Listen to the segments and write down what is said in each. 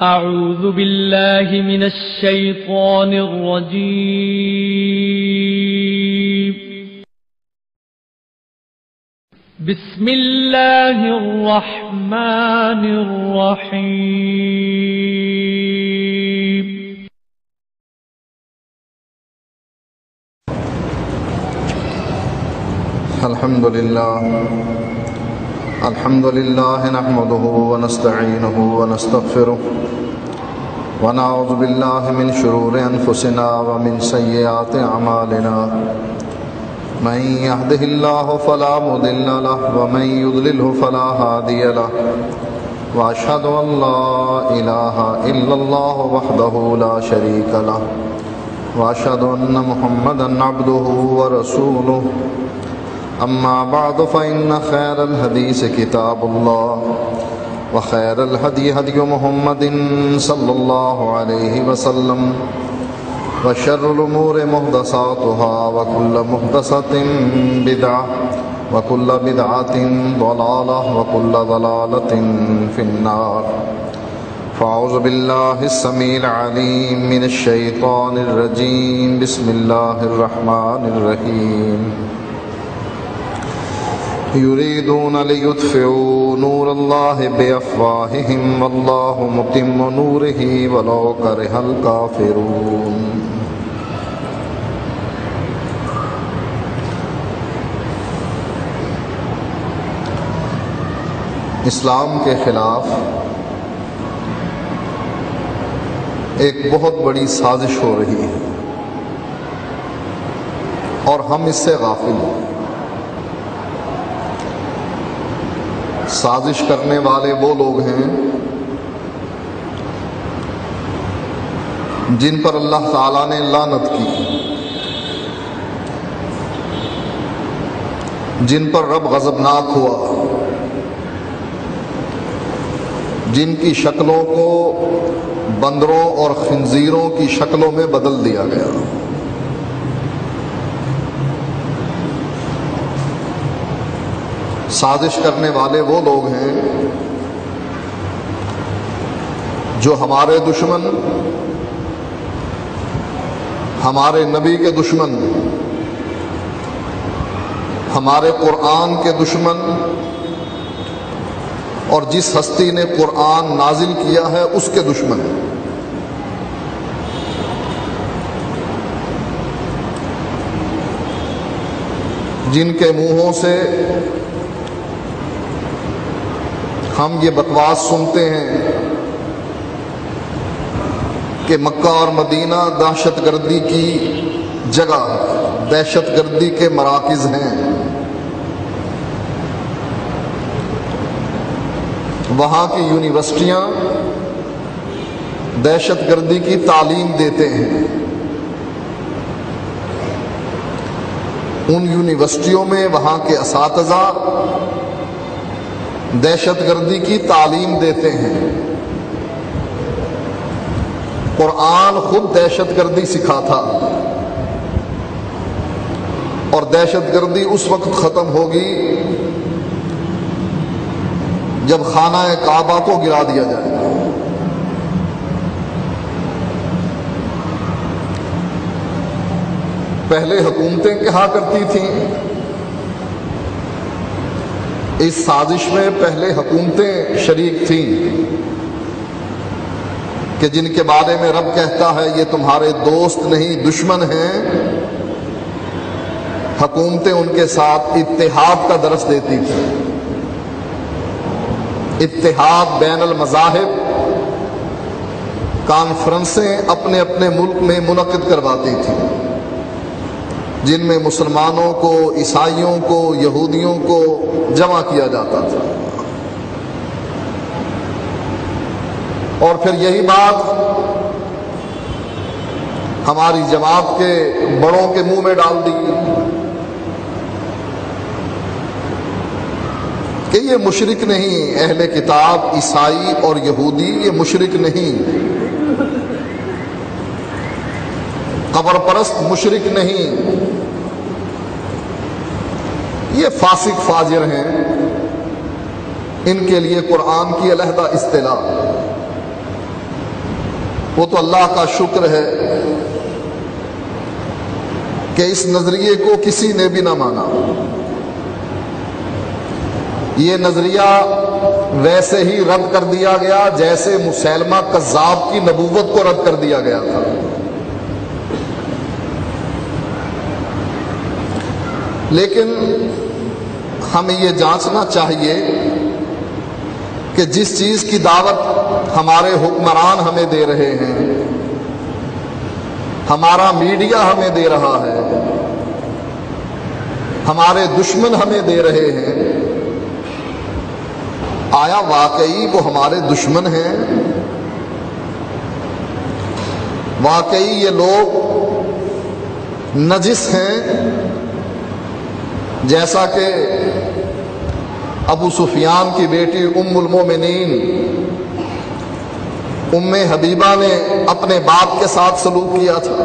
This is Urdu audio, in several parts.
أعوذ بالله من الشيطان الرجيم. بسم الله الرحمن الرحيم. الحمد لله نحمده ونستعينه ونستغفره ونعوذ بالله من شرور أنفسنا ومن سيئات أعمالنا. من يهده الله فلا مضل له ومن يضلله فلا هادي له وأشهد أن لا إله إلا الله وحده لا شريك له وأشهد أن محمدا عبده ورسوله. أما بعد فإن خير الحديث كتاب الله وخير الهدي هدي محمد صلى الله عليه وسلم وشر الأمور محدثاتها وكل محدثة بدعة وكل بدعة ضلالة وكل ضلالة في النار. فأعوذ بالله السميع العليم من الشيطان الرجيم. بسم الله الرحمن الرحيم. يريدون ليطفئوا نور الله بأفواههم والله متم نوره ولو كره الكافرون. اسلام کے خلاف ایک بہت بڑی سازش ہو رہی ہے اور ہم اس سے غافل ہیں. سازش کرنے والے وہ لوگ ہیں جن پر اللہ تعالیٰ نے لعنت کی، جن پر رب غضبناک ہوا، جن کی شکلوں کو بندروں اور خنزیروں کی شکلوں میں بدل دیا گیا. سازش کرنے والے وہ لوگ ہیں جو ہمارے دشمن، ہمارے نبی کے دشمن، ہمارے قرآن کے دشمن اور جس ہستی نے قرآن نازل کیا ہے اس کے دشمن. جن کے منہوں سے ہم یہ بکواس سنتے ہیں کہ مکہ اور مدینہ دہشت گردی کی جگہ، دہشت گردی کے مراکز ہیں، وہاں کی یونیورسٹیاں دہشت گردی کی تعلیم دیتے ہیں. ان یونیورسٹیوں میں وہاں کے اساتذہ دہشت گردی کی تعلیم دیتے ہیں. قرآن خود دہشت گردی سکھاتا اور دہشت گردی اس وقت ختم ہوگی جب خانہ کعبہ کو گرا دیا جائے گا. پہلے حکومتیں کہا کرتی تھیں، اس سازش میں پہلے حکومتیں شریک تھیں کہ جن کے بارے میں رب کہتا ہے یہ تمہارے دوست نہیں دشمن ہیں. حکومتیں ان کے ساتھ اتحاد کا درس دیتی تھیں، اتحاد بین المذاہب، کانفرنسیں اپنے اپنے ملک میں منعقد کرواتی تھیں جن میں مسلمانوں کو، عیسائیوں کو، یہودیوں کو جمع کیا جاتا تھا. اور پھر یہی بات ہماری جماعت کے بڑوں کے منہ میں ڈال دی کہ یہ مشرک نہیں، اہل کتاب عیسائی اور یہودی یہ مشرک نہیں، قبر پرست مشرک نہیں، یہ فاسق فاجر ہیں، ان کے لیے قرآن کی علیحدہ اصطلاح. وہ تو اللہ کا شکر ہے کہ اس نظریے کو کسی نے بھی نہ مانا۔ یہ نظریہ ویسے ہی رد کر دیا گیا جیسے مسیلمہ کذاب کی نبوت کو رد کر دیا گیا تھا۔ لیکن ہمیں یہ جانچنا چاہیے کہ جس چیز کی دعوت ہمارے حکمران ہمیں دے رہے ہیں، ہمارا میڈیا ہمیں دے رہا ہے، ہمارے دشمن ہمیں دے رہے ہیں، آیا واقعی وہ ہمارے دشمن ہیں؟ واقعی یہ لوگ نجس ہیں جیسا کہ ابو سفیان کی بیٹی ام المومنین ام حبیبہ نے اپنے باپ کے ساتھ سلوک کیا تھا؟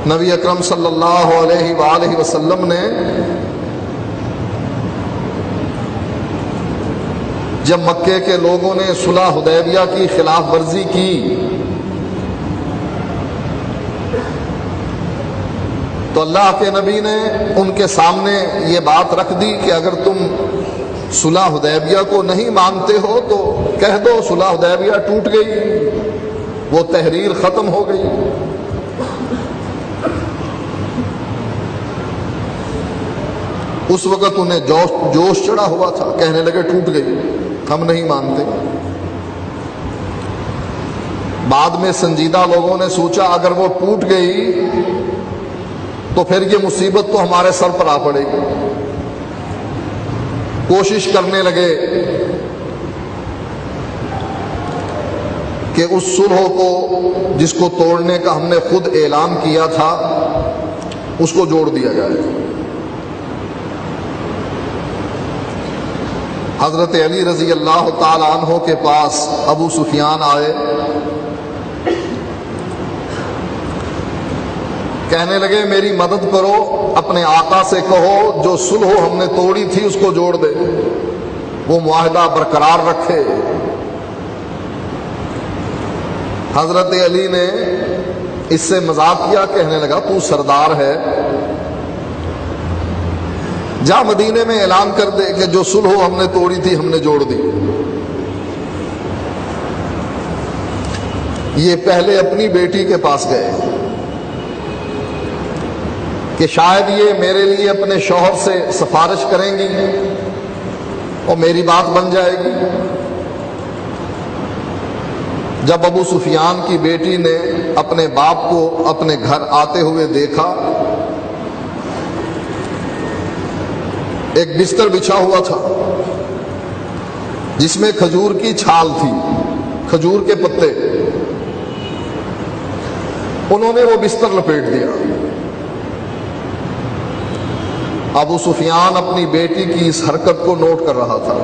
نبی اکرم صلی اللہ علیہ وآلہ وسلم نے جب مکے کے لوگوں نے صلح حدیبیہ کی خلاف ورزی کی تو اللہ کے نبی نے ان کے سامنے یہ بات رکھ دی کہ اگر تم صلح حدیبیہ کو نہیں مانتے ہو تو کہہ دو صلح حدیبیہ ٹوٹ گئی، وہ تحریر ختم ہو گئی۔ اس وقت انہیں جوش چڑھا ہوا تھا، کہنے لگے ٹوٹ گئی، ہم نہیں مانتے۔ بعد میں سنجیدہ لوگوں نے سوچا اگر وہ ٹوٹ گئی تو پھر یہ مصیبت تو ہمارے سر پر آ پڑے گی۔ کوشش کرنے لگے کہ اس صلح کو جس کو توڑنے کا ہم نے خود اعلان کیا تھا اس کو جوڑ دیا جائے۔ حضرت علی رضی اللہ تعالی عنہ کے پاس ابو سفیان آئے، کہنے لگے میری مدد کرو، اپنے آقا سے کہو جو صلح ہم نے توڑی تھی اس کو جوڑ دے، وہ معاہدہ برقرار رکھے۔ حضرت علی نے اس سے مذاق کیا، کہنے لگا تو سردار ہے، جا مدینے میں اعلان کر دے کہ جو صلح ہم نے توڑی تھی ہم نے جوڑ دی۔ یہ پہلے اپنی بیٹی کے پاس گئے کہ شاید یہ میرے لیے اپنے شوہر سے سفارش کریں گی اور میری بات بن جائے گی۔ جب ابو سفیان کی بیٹی نے اپنے باپ کو اپنے گھر آتے ہوئے دیکھا، ایک بستر بچھا ہوا تھا جس میں کھجور کی چھال تھی، کھجور کے پتے، انہوں نے وہ بستر لپیٹ دیا۔ ابو سفیان اپنی بیٹی کی اس حرکت کو نوٹ کر رہا تھا،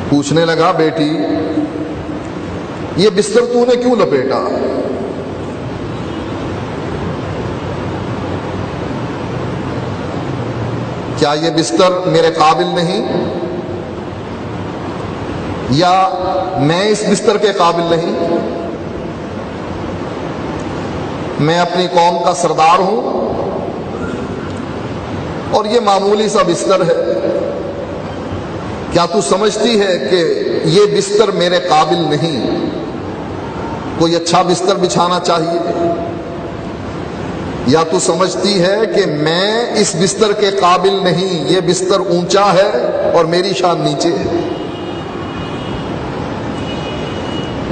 پوچھنے لگا بیٹی یہ بستر تو نے کیوں لپیٹا؟ کیا یہ بستر میرے قابل نہیں، یا میں اس بستر کے قابل نہیں؟ میں اپنی قوم کا سردار ہوں اور یہ معمولی سا بستر ہے، کیا تو سمجھتی ہے کہ یہ بستر میرے قابل نہیں؟ کوئی اچھا بستر بچھانا چاہیے، یا تو سمجھتی ہے کہ میں اس بستر کے قابل نہیں، یہ بستر اونچا ہے اور میری شان نیچے ہے؟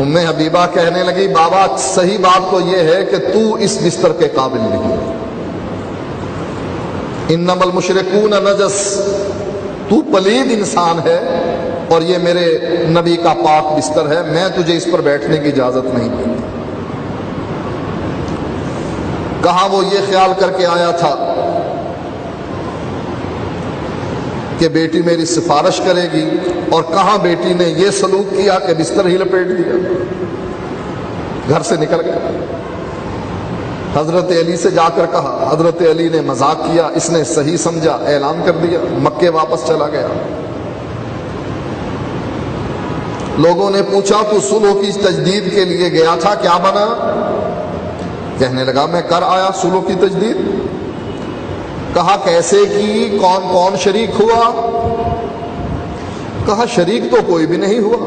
ام حبیبہ کہنے لگی بابا صحیح بات تو یہ ہے کہ تو اس بستر کے قابل نہیں، انما المشرکون نجس، تو پلید انسان ہے اور یہ میرے نبی کا پاک بستر ہے، میں تجھے اس پر بیٹھنے کی اجازت نہیں دوں۔ کہاں وہ یہ خیال کر کے آیا تھا کہ بیٹی میری سفارش کرے گی، اور کہاں بیٹی نے یہ سلوک کیا کہ بستر ہی لپیٹ دیا، گھر سے نکل گیا۔ حضرت علی سے جا کر کہا، حضرت علی نے مذاق کیا، اس نے صحیح سمجھا، اعلان کر دیا، مکے واپس چلا گیا۔ لوگوں نے پوچھا تو صلح کی تجدید کے لیے گیا تھا، کیا بنا؟ کہنے لگا میں کر آیا صلح کی تجدید۔ کہا کیسے کی، کون کون شریک ہوا؟ کہا شریک تو کوئی بھی نہیں ہوا،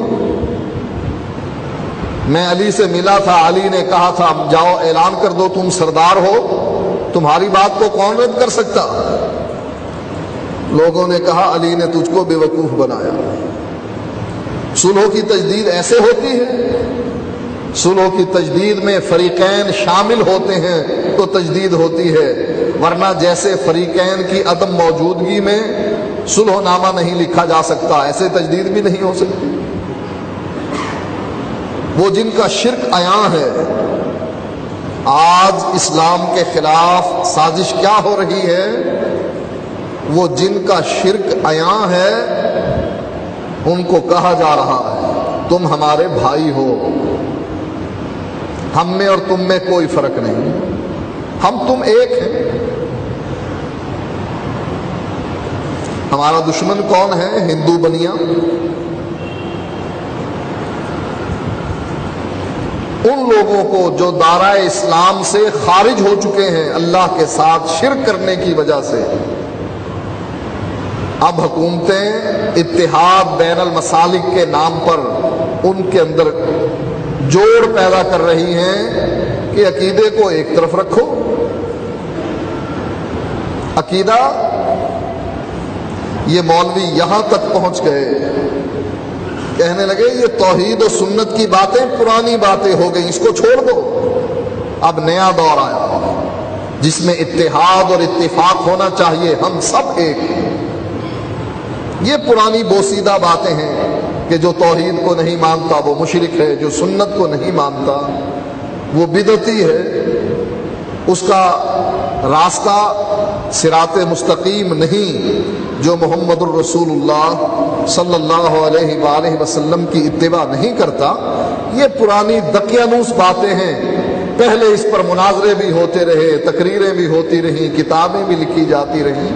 میں علی سے ملا تھا، علی نے کہا تھا جاؤ اعلان کر دو تم سردار ہو، تمہاری بات کو کون رد کر سکتا؟ لوگوں نے کہا علی نے تجھ کو بے وقوف بنایا۔ صلح کی تجدید ایسے ہوتی ہے، صلح کی تجدید میں فریقین شامل ہوتے ہیں تو تجدید ہوتی ہے، ورنہ جیسے فریقین کی عدم موجودگی میں صلح نامہ نہیں لکھا جا سکتا، ایسے تجدید بھی نہیں ہو سکتی۔ وہ جن کا شرک عیاں ہے، آج اسلام کے خلاف سازش کیا ہو رہی ہے؟ وہ جن کا شرک عیاں ہے ان کو کہا جا رہا ہے تم ہمارے بھائی ہو، ہم میں اور تم میں کوئی فرق نہیں، ہم تم ایک ہیں۔ ہمارا دشمن کون ہے؟ ہندو بنیا، ان لوگوں کو جو دائرہ اسلام سے خارج ہو چکے ہیں اللہ کے ساتھ شرک کرنے کی وجہ سے۔ اب حکومتیں اتحاد بین المسالک کے نام پر ان کے اندر جوڑ پیدا کر رہی ہیں کہ عقیدے کو ایک طرف رکھو۔ عقیدہ، یہ مولوی یہاں تک پہنچ گئے، کہنے لگے یہ توحید و سنت کی باتیں پرانی باتیں ہو گئی، اس کو چھوڑ دو، اب نیا دور آیا جس میں اتحاد اور اتفاق ہونا چاہیے، ہم سب ایک ہیں۔ یہ پرانی بوسیدہ باتیں ہیں کہ جو توحید کو نہیں مانتا وہ مشرک ہے، جو سنت کو نہیں مانتا وہ بدعتی ہے، اس کا راستہ صراط مستقیم نہیں، جو محمد الرسول اللہ صلی اللہ علیہ وآلہ وسلم کی اتباع نہیں کرتا۔ یہ پرانی دقیانوس باتیں ہیں، پہلے اس پر مناظرے بھی ہوتے رہے، تقریریں بھی ہوتی رہیں، کتابیں بھی لکھی جاتی رہیں۔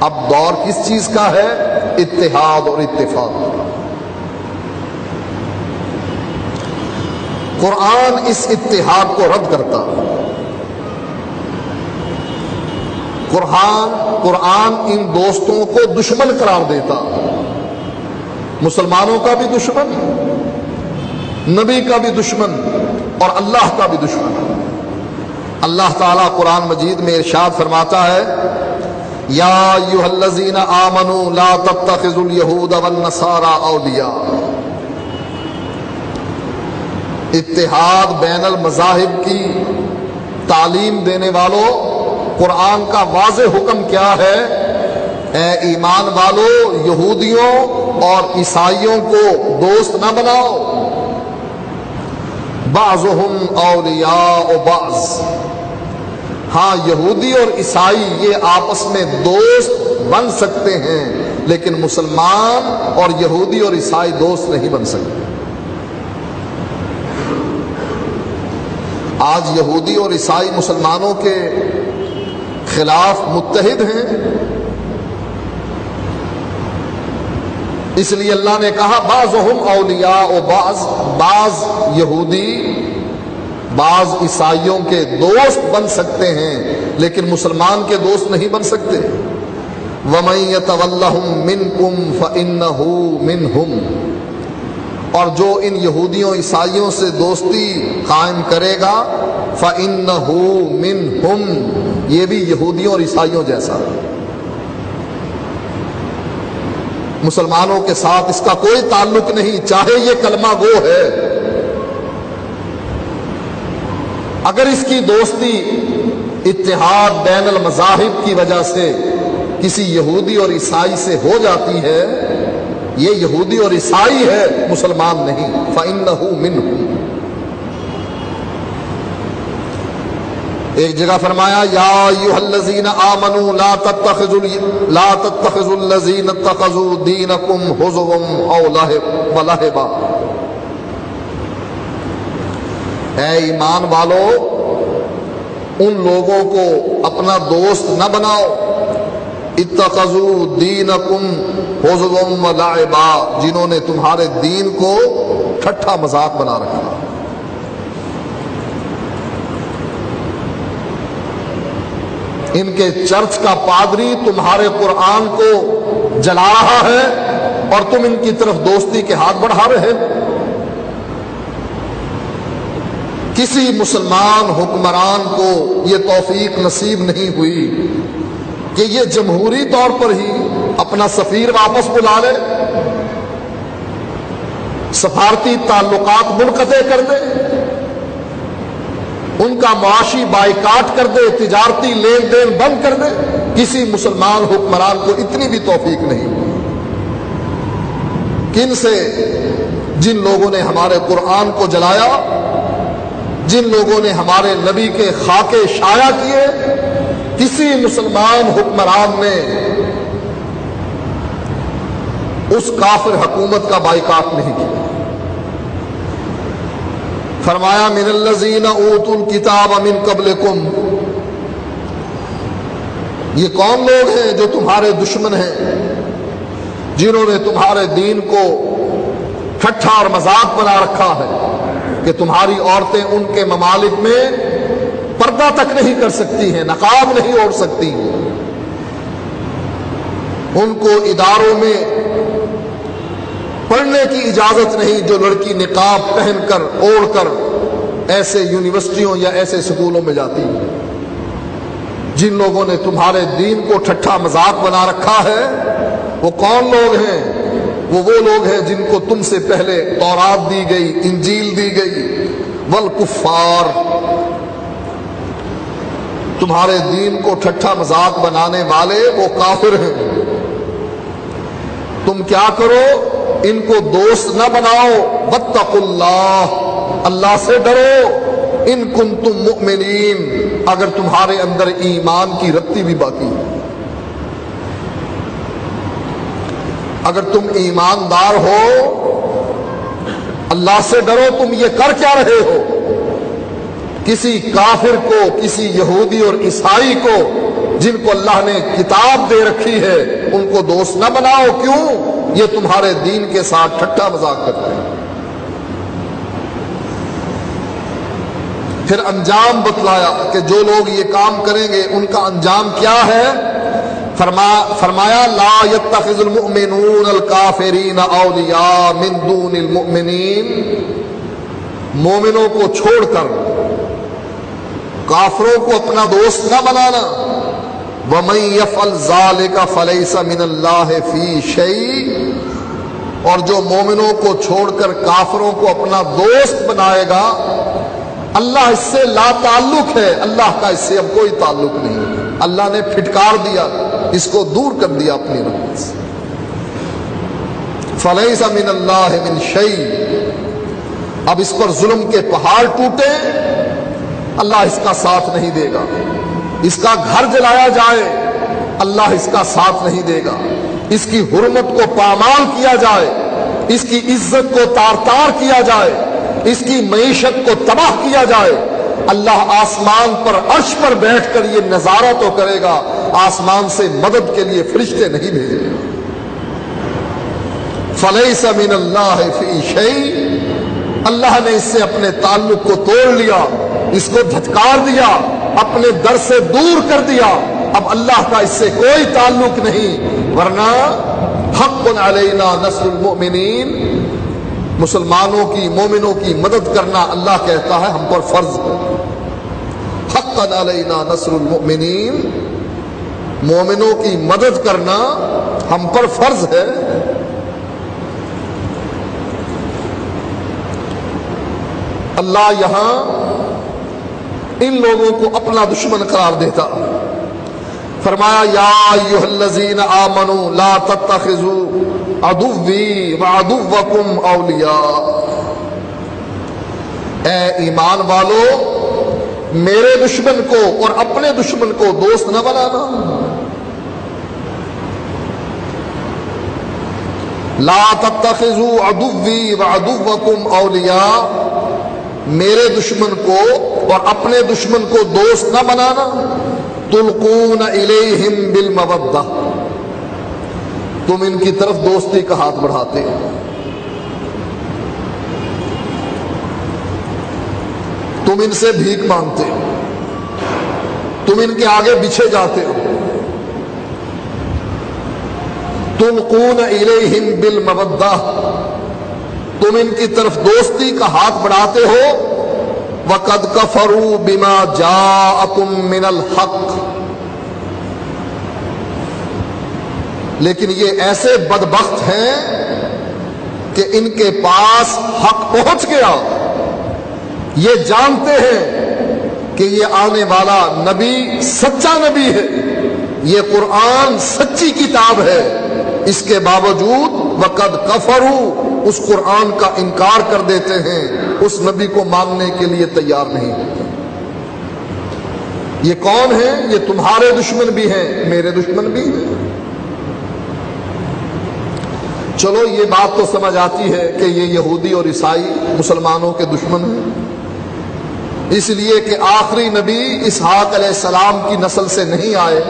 اب دور کس چیز کا ہے؟ اتحاد اور اتفاق۔ قرآن اس اتحاد کو رد کرتا، قرآن ان دوستوں کو دشمن قرار دیتا، مسلمانوں کا بھی دشمن، نبی کا بھی دشمن اور اللہ کا بھی دشمن۔ اللہ تعالیٰ قرآن مجید میں ارشاد فرماتا ہے یا ایھا الذین آمنوا لا تتخذوا اليہود والنصارى اولیاء۔ اتحاد بین المذاہب کی تعلیم دینے والوں، قرآن کا واضح حکم کیا ہے؟ اے ایمان والو، یہودیوں اور عیسائیوں کو دوست نہ بناؤ، بعضهم اولیاء بعض۔ ہاں یہودی اور عیسائی یہ آپس میں دوست بن سکتے ہیں، لیکن مسلمان اور یہودی اور عیسائی دوست نہیں بن سکتے۔ آج یہودی اور عیسائی مسلمانوں کے خلاف متحد ہیں، اس لیے اللہ نے کہا بعضهم اولیاء بعض، بعض یہودی بعض عیسائیوں کے دوست بن سکتے ہیں لیکن مسلمان کے دوست نہیں بن سکتے۔ وَمَن يَتَوَلَّهُم مِّنكُمْ فَإِنَّهُ مِنْهُمْ، اور جو ان یہودیوں عیسائیوں سے دوستی قائم کرے گا فَإِنَّهُ مِنْهُمْ، یہ بھی یہودیوں اور عیسائیوں جیسا۔ مسلمانوں کے ساتھ اس کا کوئی تعلق نہیں، چاہے یہ کلمہ گو ہے، اگر اس کی دوستی اتحاد بین المذاہب کی وجہ سے کسی یہودی اور عیسائی سے ہو جاتی ہے، یہ یہودی اور عیسائی ہے، مسلمان نہیں۔ فَإِنَّهُ مِنْهُمْ۔ ایک جگہ فرمایا یا ایھا الذین آمنوا لا تتخذوا الذین اتخذوا دینکم ہزوا ولعبا۔ اے ایمان والو، ان لوگوں کو اپنا دوست نہ بناؤ، اتخذوا دینکم ہزوا و لعبا، جنہوں نے تمہارے دین کو ٹھٹھا مذاق بنا رکھا۔ ان کے چرچ کا پادری تمہارے قرآن کو جلا رہا ہے اور تم ان کی طرف دوستی کے ہاتھ بڑھا رہے ہو۔ کسی مسلمان حکمران کو یہ توفیق نصیب نہیں ہوئی کہ یہ جمہوری طور پر ہی اپنا سفیر واپس بلا لے، سفارتی تعلقات منقطع کر دے، ان کا معاشی بائیکاٹ کر دے، تجارتی لین دین بند کر دے۔ کسی مسلمان حکمران کو اتنی بھی توفیق نہیں ہوئی۔ کن سے؟ جن لوگوں نے ہمارے قرآن کو جلایا، جن لوگوں نے ہمارے نبی کے خاکے شائع کیے، کسی مسلمان حکمران نے اس کافر حکومت کا بائیکاٹ نہیں کیا۔ فرمایا من الذین اوتوا الکتاب من قبلکم، یہ کون لوگ ہیں جو تمہارے دشمن ہیں، جنہوں نے تمہارے دین کو ٹھٹھا اور مذاق بنا رکھا ہے کہ تمہاری عورتیں ان کے ممالک میں پردہ تک نہیں کر سکتی ہیں، نقاب نہیں اوڑھ سکتی، ان کو اداروں میں پڑھنے کی اجازت نہیں جو لڑکی نقاب پہن کر اوڑھ کر ایسے یونیورسٹیوں یا ایسے سکولوں میں جاتی ہے۔ جن لوگوں نے تمہارے دین کو ٹھٹھا مذاق بنا رکھا ہے وہ کون لوگ ہیں؟ وہ لوگ ہیں جن کو تم سے پہلے تورات دی گئی، انجیل دی گئی۔ والکفار، تمہارے دین کو ٹھٹھا مذاق بنانے والے وہ کافر ہیں۔ تم کیا کرو؟ ان کو دوست نہ بناؤ۔ واتقوا اللہ، اللہ سے ڈرو۔ ان کنتم مؤمنین، اگر تمہارے اندر ایمان کی رتی بھی باقی ہے، اگر تم ایماندار ہو، اللہ سے ڈرو۔ تم یہ کر کیا رہے ہو؟ کسی کافر کو، کسی یہودی اور عیسائی کو جن کو اللہ نے کتاب دے رکھی ہے، ان کو دوست نہ بناؤ۔ کیوں؟ یہ تمہارے دین کے ساتھ ٹھٹھا مذاق کرتے ہیں۔ پھر انجام بتلایا کہ جو لوگ یہ کام کریں گے ان کا انجام کیا ہے۔ فرمایا لا يتخذ المؤمنون الکافرین اولیاء من دون المؤمنین، مومنوں کو چھوڑ کر کافروں کو اپنا دوست نہ بنانا۔ وَمَن يَفْعَلْ ذَلِكَ فَلَيْسَ مِنَ اللَّهِ فِي شَيْءٍ، اور جو مومنوں کو چھوڑ کر کافروں کو اپنا دوست بنائے گا، اللہ اس سے لا تعلق ہے، اللہ کا اس سے اب کوئی تعلق نہیں۔ اللہ نے پھٹکار دیا، اس کو دور کر دیا اپنی رحمت سے۔ فَلَيْسَ مِنَ اللَّهِ مِن شَيْءٍ، اب اس پر ظلم کے پہاڑ ٹوٹے، اللہ اس کا ساتھ نہیں دے گا۔ اس کا گھر جلایا جائے، اللہ اس کا ساتھ نہیں دے گا۔ اس کی حرمت کو پامال کیا جائے، اس کی عزت کو تار تار کیا جائے، اس کی معیشت کو تباہ کیا جائے، اللہ آسمان پر عرش پر بیٹھ کر یہ نظارہ تو کرے گا، آسمان سے مدد کے لیے فرشتے نہیں بھیجے گا۔ فلیس من اللہ فی شیء، اللہ نے اس سے اپنے تعلق کو توڑ لیا، اس کو دھتکار دیا، اپنے در سے دور کر دیا۔ اب اللہ کا اس سے کوئی تعلق نہیں، ورنہ حق علینا نصر المؤمنین، مسلمانوں کی، مومنوں کی مدد کرنا اللہ کہتا ہے ہم پر فرض ہے۔ حق علینا نصر المؤمنین، مومنوں کی مدد کرنا ہم پر فرض ہے۔ اللہ یہاں ان لوگوں کو اپنا دشمن قرار دیتا، فرمایا یا ایھا الذین آمنوا لا تتخذوا عدوی وعدوکم اولیاء، اے ایمان والو میرے دشمن کو اور اپنے دشمن کو دوست نہ بنانا۔ لا تتخذوا عدوی وعدوکم اولیاء، میرے دشمن کو اور اپنے دشمن کو دوست نہ بنانا. تلقون الیہم بالمودہ، تم ان کی طرف دوستی کا ہاتھ بڑھاتے ہو. تم ان سے بھیک مانگتے ہو، تم ان کے آگے بچھے جاتے ہو. تلقون الیہم بالمودہ، تم ان کی طرف دوستی کا ہاتھ بڑھاتے ہو. وَقَدْ كَفَرُوا بِمَا جَاءَكُم مِّنَ الْحَقِّ، لیکن یہ ایسے بدبخت ہیں کہ ان کے پاس حق پہنچ گیا. یہ جانتے ہیں کہ یہ آنے والا نبی سچا نبی ہے، یہ قرآن سچی کتاب ہے. اس کے باوجود وقد کفروا، اس قرآن کا انکار کر دیتے ہیں، اس نبی کو ماننے کے لیے تیار نہیں ہوتے. یہ کون ہیں؟ یہ تمہارے دشمن بھی ہیں، میرے دشمن بھی ہیں. چلو یہ بات تو سمجھ آتی ہے کہ یہ یہودی اور عیسائی مسلمانوں کے دشمن ہیں، اس لیے کہ آخری نبی اسحاق علیہ السلام کی نسل سے نہیں آئے،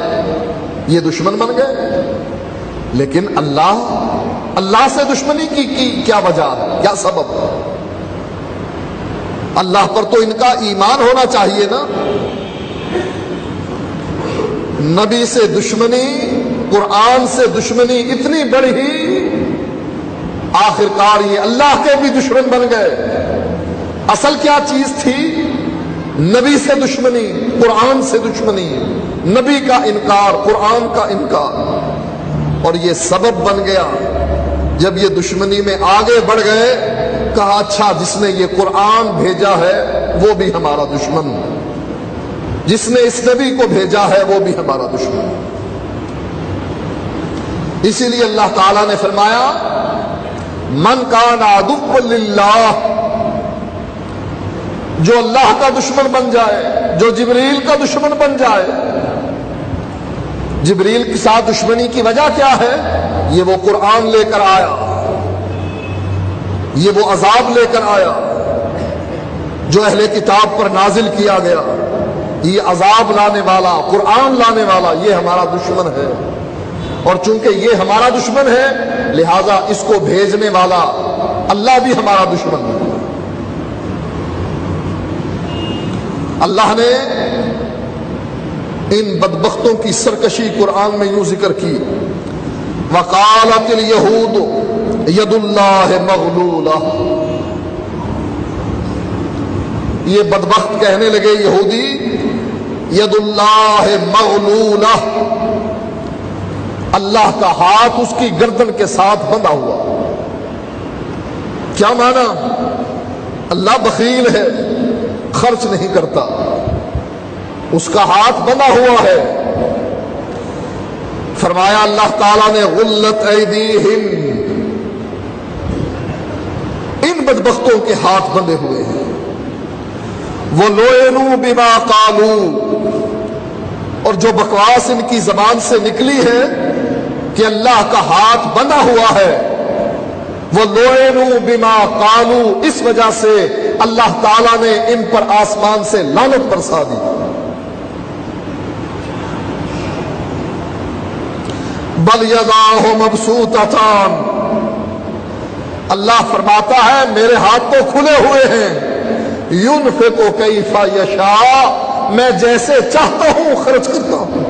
یہ دشمن بن گئے. لیکن اللہ سے دشمنی کی کیا وجہ ہے، کیا سبب؟ اللہ پر تو ان کا ایمان ہونا چاہیے نا. نبی سے دشمنی، قرآن سے دشمنی اتنی بڑی، آخرکار یہ اللہ کے بھی دشمن بن گئے. اصل کیا چیز تھی؟ نبی سے دشمنی، قرآن سے دشمنی، نبی کا انکار، قرآن کا انکار. اور یہ سبب بن گیا جب یہ دشمنی میں آگے بڑھ گئے، کہا اچھا جس نے یہ قرآن بھیجا ہے وہ بھی ہمارا دشمن، جس نے اس نبی کو بھیجا ہے وہ بھی ہمارا دشمن. اسی لیے اللہ تعالیٰ نے فرمایا من کان عدو للہ، جو اللہ کا دشمن بن جائے، جو جبریل کا دشمن بن جائے. جبریل کے ساتھ دشمنی کی وجہ کیا ہے؟ یہ وہ قرآن لے کر آیا، یہ وہ عذاب لے کر آیا جو اہل کتاب پر نازل کیا گیا. یہ عذاب لانے والا، قرآن لانے والا، یہ ہمارا دشمن ہے. اور چونکہ یہ ہمارا دشمن ہے لہذا اس کو بھیجنے والا اللہ بھی ہمارا دشمن ہے. اللہ نے ان بدبختوں کی سرکشی قرآن میں یوں ذکر کی، وقالت الیہود ید اللہ مغلولہ. یہ بدبخت کہنے لگے یہودی، ید اللہ مغلولہ، اللہ کا ہاتھ اس کی گردن کے ساتھ بندھا ہوا. کیا معنی؟ اللہ بخیل ہے، خرچ نہیں کرتا، اس کا ہاتھ بندھا ہوا ہے. فرمایا اللہ تعالیٰ نے غلت ایدیہم، ان بدبختوں کے ہاتھ بندھے ہوئے ہیں. وَلُعِنُوا بِمَا قَالُوا، اور جو بکواس ان کی زبان سے نکلی ہے کہ اللہ کا ہاتھ بندھا ہوا ہے، وَلُعِنُوا بِمَا قَالُوا، اس وجہ سے اللہ تعالیٰ نے ان پر آسمان سے لعنت برسا دی. بل یداہ مبسوطتان، اللہ فرماتا ہے میرے ہاتھ تو کھلے ہوئے ہیں، ينفق کیف یشاء، میں جیسے چاہتا ہوں خرچ کرتا ہوں.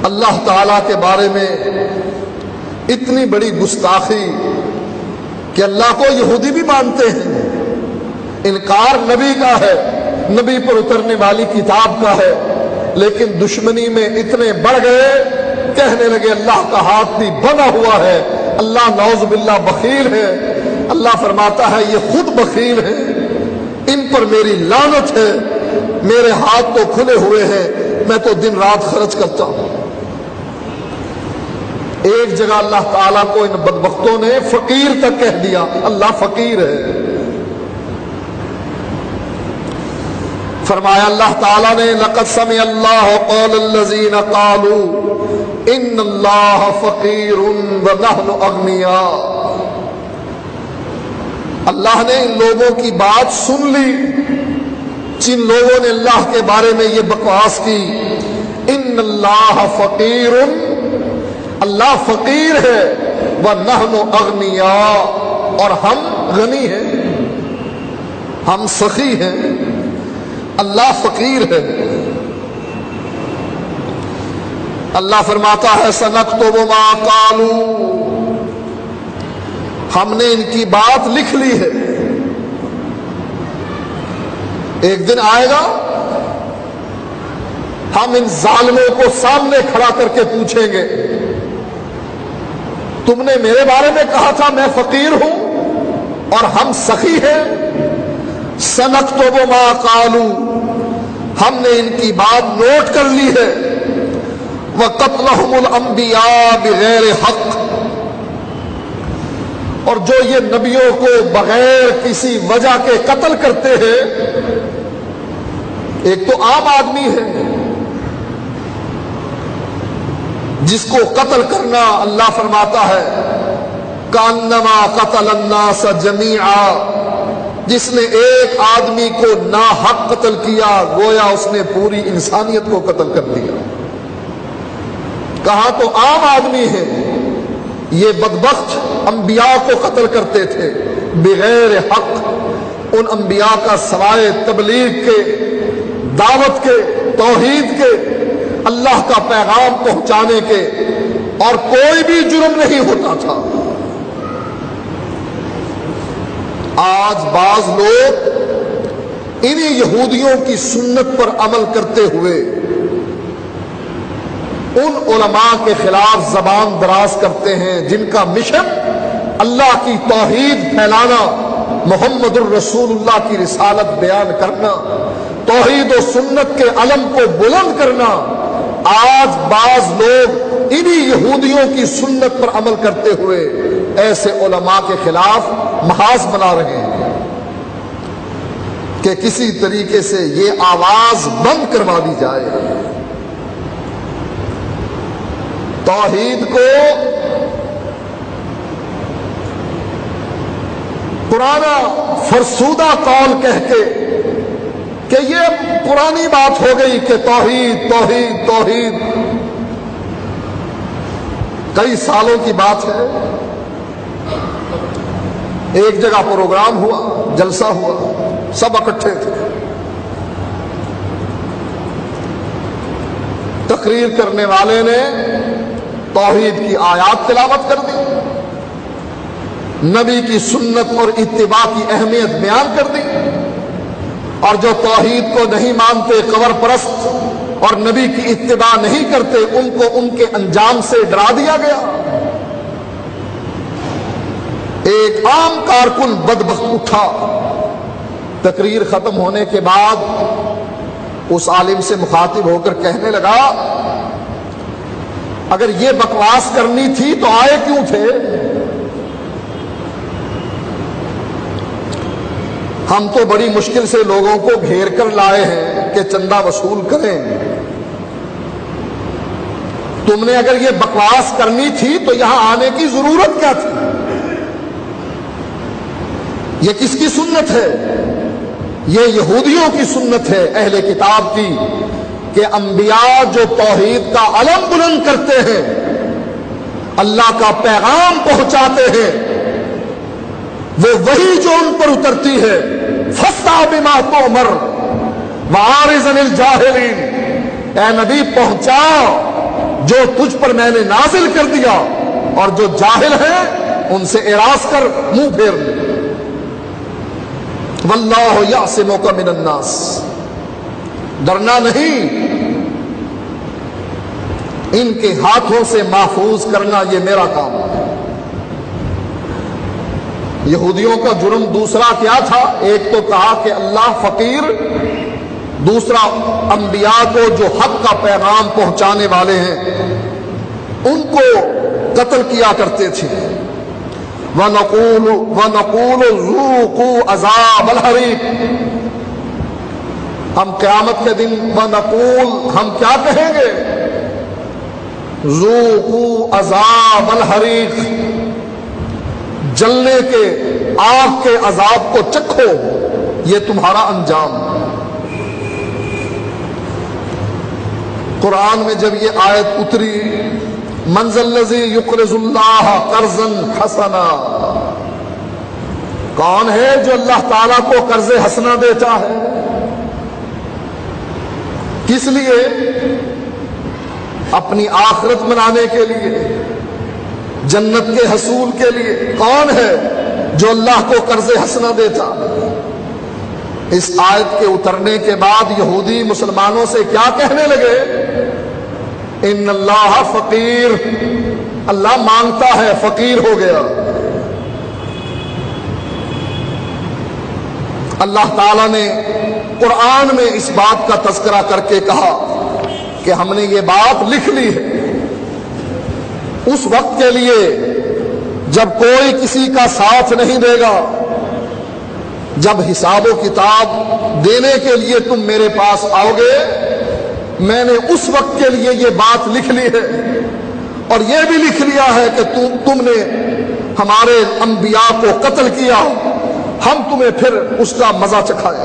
اللہ تعالی کے بارے میں اتنی بڑی گستاخی کہ اللہ کو یہودی بھی مانتے ہیں. انکار نبی کا ہے، نبی پر اترنے والی کتاب کا ہے، لیکن دشمنی میں اتنے بڑھ گئے، کہنے لگے اللہ کا ہاتھ بھی بنا ہوا ہے، اللہ نعوذ باللہ بخیل ہے. اللہ فرماتا ہے یہ خود بخیل ہے، ان پر میری لعنت ہے، میرے ہاتھ تو کھلے ہوئے ہیں، میں تو دن رات خرچ کرتا ہوں. ایک جگہ اللہ تعالیٰ کو ان بدبختوں نے فقیر تک کہہ دیا، اللہ فقیر ہے. فرمایا اللہ تعالیٰ نے لقد سمع اللہ قول الذین قالوا ان اللہ فقیر ونحن اغنیاء. اللہ نے ان لوگوں کی بات سن لی جن لوگوں نے اللہ کے بارے میں یہ بکواس کی، ان اللہ فقیر، اللہ فقیر ہے، وَنَحْنُ أَغْنِيَاءُ، اور ہم غنی ہیں، ہم سخی ہیں، اللہ فقیر ہے۔ اللہ فرماتا ہے سَنَكْتُبُ مَا قَالُوا، ہم نے ان کی بات لکھ لی ہے۔ ایک دن آئے گا ہم ان ظالموں کو سامنے کھڑا کر کے پوچھیں گے تم نے میرے بارے میں کہا تھا میں فقیر ہوں اور ہم سخی ہیں۔ سنکتب ما قالوا، ہم نے ان کی بات نوٹ کر لی ہے۔ وقتلہم الانبیاء بغیر حق، اور جو یہ نبیوں کو بغیر کسی وجہ کے قتل کرتے ہیں، ایک تو عام آدمی ہے جس کو قتل کرنا اللہ فرماتا ہے کانما قتل الناس جمیعا، جس نے ایک آدمی کو ناحق قتل کیا گویا اس نے پوری انسانیت کو قتل کر دیا۔ کہا تو عام آدمی ہے، یہ بدبخت انبیاء کو قتل کرتے تھے بغیر حق، ان انبیاء کا سوائے تبلیغ کے، دعوت کے، توحید کے، اللہ کا پیغام پہنچانے کے اور کوئی بھی جرم نہیں ہوتا تھا۔ آج بعض لوگ انہی یہودیوں کی سنت پر عمل کرتے ہوئے ان علماء کے خلاف زبان دراز کرتے ہیں جن کا مشن اللہ کی توحید پھیلانا، محمد الرسول اللہ کی رسالت بیان کرنا، توحید و سنت کے علم کو بلند کرنا۔ آج بعض لوگ انہی یہودیوں کی سنت پر عمل کرتے ہوئے ایسے علماء کے خلاف محاذ بنا رہے ہیں کہ کسی طریقے سے یہ آواز بند کروا دی جائے۔ توحید کو پرانا فرسودہ قول کہہ کے کہ یہ پرانی بات ہو گئی کہ توحید توحید توحید، کئی سالوں کی بات ہے۔ ایک جگہ پروگرام ہوا، جلسہ ہوا، سب اکٹھے تھے، تقریر کرنے والے نے توحید کی آیات تلاوت کر دی، نبی کی سنت اور اتباع کی اہمیت بیان کر دی، اور جو توحید کو نہیں مانتے، قبر پرست اور نبی کی اتباع نہیں کرتے، ان کو ان کے انجام سے ڈرا دیا گیا۔ ایک عام کارکن بدبخت اٹھا، تقریر ختم ہونے کے بعد اس عالم سے مخاطب ہو کر کہنے لگا اگر یہ بکواس کرنی تھی تو آئے کیوں تھے؟ ہم تو بڑی مشکل سے لوگوں کو گھیر کر لائے ہیں کہ چندہ وصول کریں، تم نے اگر یہ بکواس کرنی تھی تو یہاں آنے کی ضرورت کیا تھی؟ یہ کس کی سنت ہے؟ یہ یہودیوں کی سنت ہے، اہل کتاب کی، کہ انبیاء جو توحید کا علم بلند کرتے ہیں، اللہ کا پیغام پہنچاتے ہیں، وہ وہی جو ان پر اترتی ہے فَاسْتَعْ بِمَا تُؤْمَرُ وَأَعْرِضْ عَنِ الْجَاهِلِينَ، اے نبی پہنچا جو تجھ پر میں نے نازل کر دیا، اور جو جاہل ہیں ان سے اعراض کر، منہ پھیر لے۔ وَاللَّهُ يَعْصِمُكَ مِنَ النَّاسِ، ڈرنا نہیں، ان کے ہاتھوں سے محفوظ کرنا یہ میرا کام ہے۔ یہودیوں کا جرم دوسرا کیا تھا؟ ایک تو کہا کہ اللہ فقیر، دوسرا انبیاء کو جو حق کا پیغام پہنچانے والے ہیں ان کو قتل کیا کرتے تھے۔ وَنَقُولُ ذُوقُوا عَذَابَ الْحَرِيقِ، ہم قیامت کے دن وَنَقُول، ہم کیا کہیں گے؟ ذُوقُوا عَذَابَ الْحَرِيقِ، جلنے کے آگ کے عذاب کو چکھو، یہ تمہارا انجام۔ قرآن میں جب یہ آیت اتری، من ذا الذی یقرض اللہ قرضا حسنا، کون ہے جو اللہ تعالیٰ کو قرض حسنا دیتا ہے؟ کس لیے؟ اپنی آخرت بنانے کے لیے، جنت کے حصول کے لیے۔ کون ہے جو اللہ کو قرض حسنا دیتا؟ اس آیت کے اترنے کے بعد یہودی مسلمانوں سے کیا کہنے لگے؟ ان اللہ فقیر، اللہ مانگتا ہے، فقیر ہو گیا۔ اللہ تعالیٰ نے قرآن میں اس بات کا تذکرہ کر کے کہا کہ ہم نے یہ بات لکھ لی ہے اس وقت کے لیے جب کوئی کسی کا ساتھ نہیں دے گا، جب حساب و کتاب دینے کے لیے تم میرے پاس آؤ گے، میں نے اس وقت کے لیے یہ بات لکھ لی ہے، اور یہ بھی لکھ لیا ہے کہ تم نے ہمارے انبیاء کو قتل کیا، ہم تمہیں پھر اس کا مزہ چکھائیں۔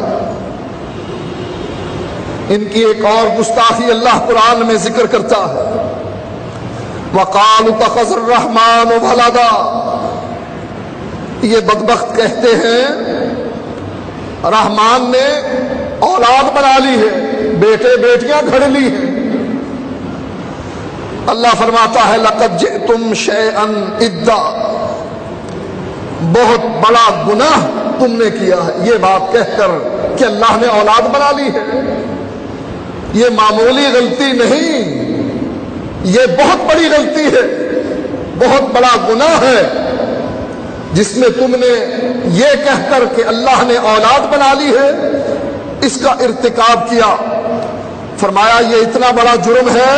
ان کی ایک اور گستاخی اللہ قرآن میں ذکر کرتا ہے، وَقَالُوا اتَّخَذَ الرَّحْمَنُ وَلَدًا، یہ بدبخت کہتے ہیں رحمان نے اولاد بنا لی ہے، بیٹے بیٹیاں گھڑ لی ہیں۔ اللہ فرماتا ہے لَقَدْ جِئْتُمْ شَيْئًا إِدًّا، بہت بڑا گناہ تم نے کیا ہے یہ بات کہہ کر کہ اللہ نے اولاد بنا لی ہے۔ یہ معمولی غلطی نہیں، یہ بہت بڑی غلطی ہے، بہت بڑا گناہ ہے جس میں تم نے یہ کہہ کر کہ اللہ نے اولاد بنا لی ہے اس کا ارتکاب کیا۔ فرمایا یہ اتنا بڑا جرم ہے،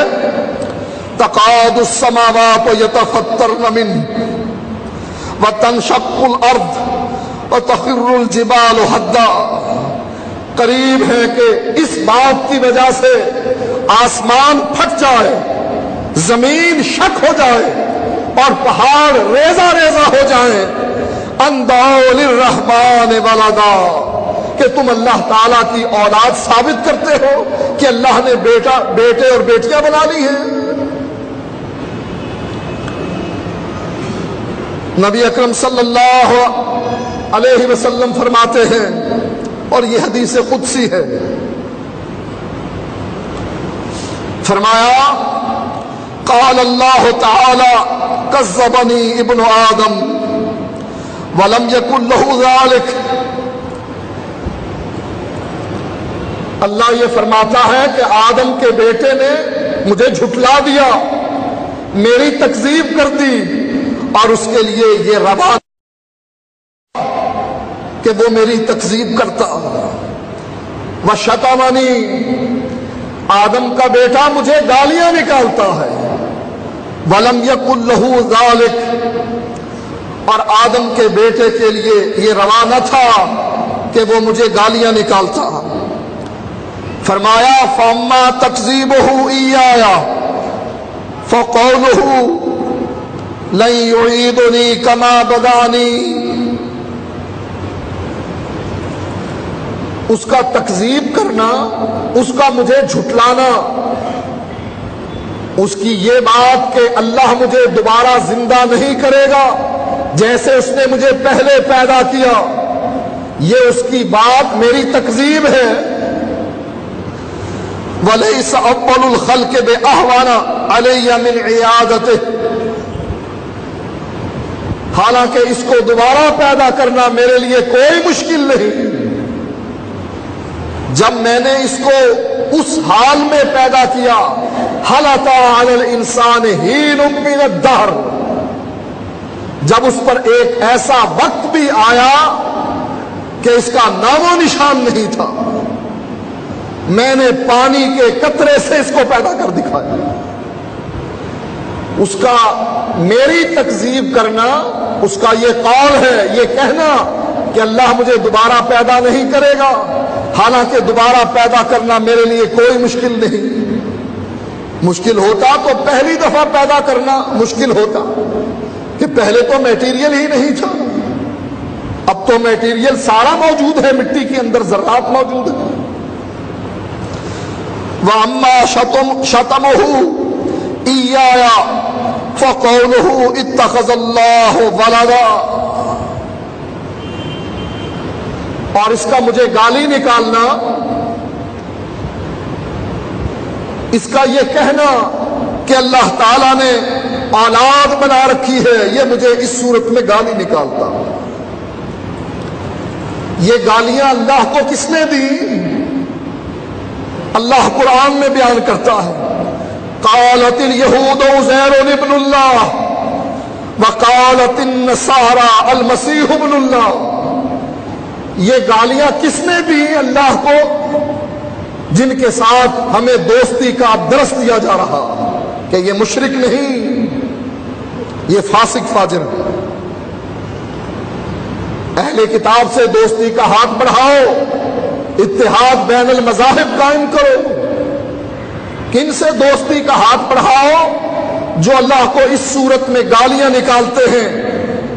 تقاد السماوات یتفطرن منہ وتنشق الارض وتخر الجبال حدا، قریب ہے کہ اس بات کی وجہ سے آسمان پھٹ جائے، زمین شک ہو جائے اور پہاڑ ریزہ ریزہ ہو جائیں، ان دعوا للرحمن ولدا، کہ تم اللہ تعالیٰ کی اولاد ثابت کرتے ہو کہ اللہ نے بیٹے اور بیٹیاں بنا لی ہیں۔ نبی اکرم صلی اللہ علیہ وسلم فرماتے ہیں، اور یہ حدیث قدسی ہے، فرمایا قال اللہ تعالی کذبنی ابن آدم ولم یکن لہ ذلک، اللہ یہ فرماتا ہے کہ آدم کے بیٹے نے مجھے جھٹلا دیا، میری تکذیب کر دی، اور اس کے لیے یہ روا کہ وہ میری تکذیب کرتا۔ وشتمنی، آدم کا بیٹا مجھے گالیاں نکالتا ہے، ولم یکن لہ ذالک، اور آدم کے بیٹے کے لیے یہ روا نہ تھا کہ وہ مجھے گالیاں نکالتا۔ فرمایا فاما تکذیبہ ایایا فقولہ لن یعیدنی کما بدانی، اس کا تکذیب کرنا، اس کا مجھے جھٹلانا، اس کی یہ بات کہ اللہ مجھے دوبارہ زندہ نہیں کرے گا جیسے اس نے مجھے پہلے پیدا کیا، یہ اس کی بات میری تکذیب ہے۔ وَلَيْسَ أَوَّلُ الْخَلْقِ بِأَهْوَنَ عَلَيَّ مِنْ عِيَادَتِهِ، حالانکہ اس کو دوبارہ پیدا کرنا میرے لیے کوئی مشکل نہیں، جب میں نے اس کو اس حال میں پیدا کیا، هَلْ أَتَىٰ عَلَى الْإِنسَانِ حِینٌ مِّنَ الدَّهْرِ، جب اس پر ایک ایسا وقت بھی آیا کہ اس کا نام و نشان نہیں تھا، میں نے پانی کے قطرے سے اس کو پیدا کر دکھایا۔ اس کا میری تکذیب کرنا، اس کا یہ قول ہے، یہ کہنا کہ اللہ مجھے دوبارہ پیدا نہیں کرے گا، حالانکہ دوبارہ پیدا کرنا میرے لیے کوئی مشکل نہیں۔ مشکل ہوتا تو پہلی دفعہ پیدا کرنا مشکل ہوتا، کہ پہلے تو میٹیریل ہی نہیں تھا، اب تو میٹیریل سارا موجود ہے، مٹی کے اندر ذرات موجود ہیں۔ وَأَمَّا شَتَمُهُ إِيَّايَ فَقَوْلُهُ اتَّخَذَ اللَّهُ وَلَدًا، اور اس کا مجھے گالی نکالنا، اس کا یہ کہنا کہ اللہ تعالیٰ نے اولاد بنا رکھی ہے، یہ مجھے اس صورت میں گالی نکالتا۔ یہ گالیاں اللہ کو کس نے دی؟ اللہ قرآن میں بیان کرتا ہے، قالت اليہود عزیر ابن اللہ وقالت النصارى المسیح ابن اللہ۔ یہ گالیاں کس نے دی اللہ کو؟ جن کے ساتھ ہمیں دوستی کا درس دیا جا رہا کہ یہ مشرک نہیں، یہ فاسق فاجر ہے۔ اہل کتاب سے دوستی کا ہاتھ بڑھاؤ، اتحاد بین المذاہب قائم کرو۔ کن سے دوستی کا ہاتھ بڑھاؤ؟ جو اللہ کو اس صورت میں گالیاں نکالتے ہیں۔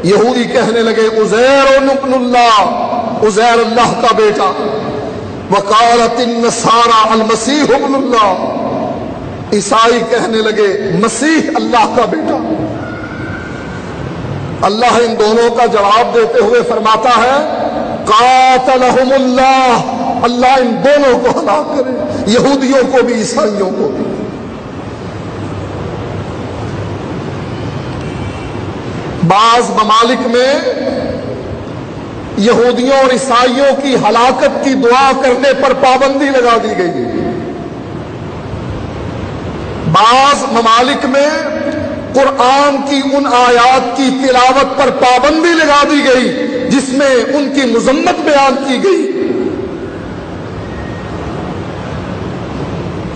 یہودی کہنے لگے عزیر ابن اللہ، عزیر اللہ کا بیٹا، وقالت النصارى المسیح ابن اللہ، عیسائی کہنے لگے مسیح اللہ کا بیٹا۔ اللہ ان دونوں کا جواب دیتے ہوئے فرماتا ہے قاتلہم اللہ، اللہ ان دونوں کو ہلاک کرے، یہودیوں کو بھی عیسائیوں کو بھی۔ بعض ممالک میں یہودیوں اور عیسائیوں کی ہلاکت کی دعا کرنے پر پابندی لگا دی گئی ہے۔ بعض ممالک میں قرآن کی ان آیات کی تلاوت پر پابندی لگا دی گئی جس میں ان کی مذمت بیان کی گئی،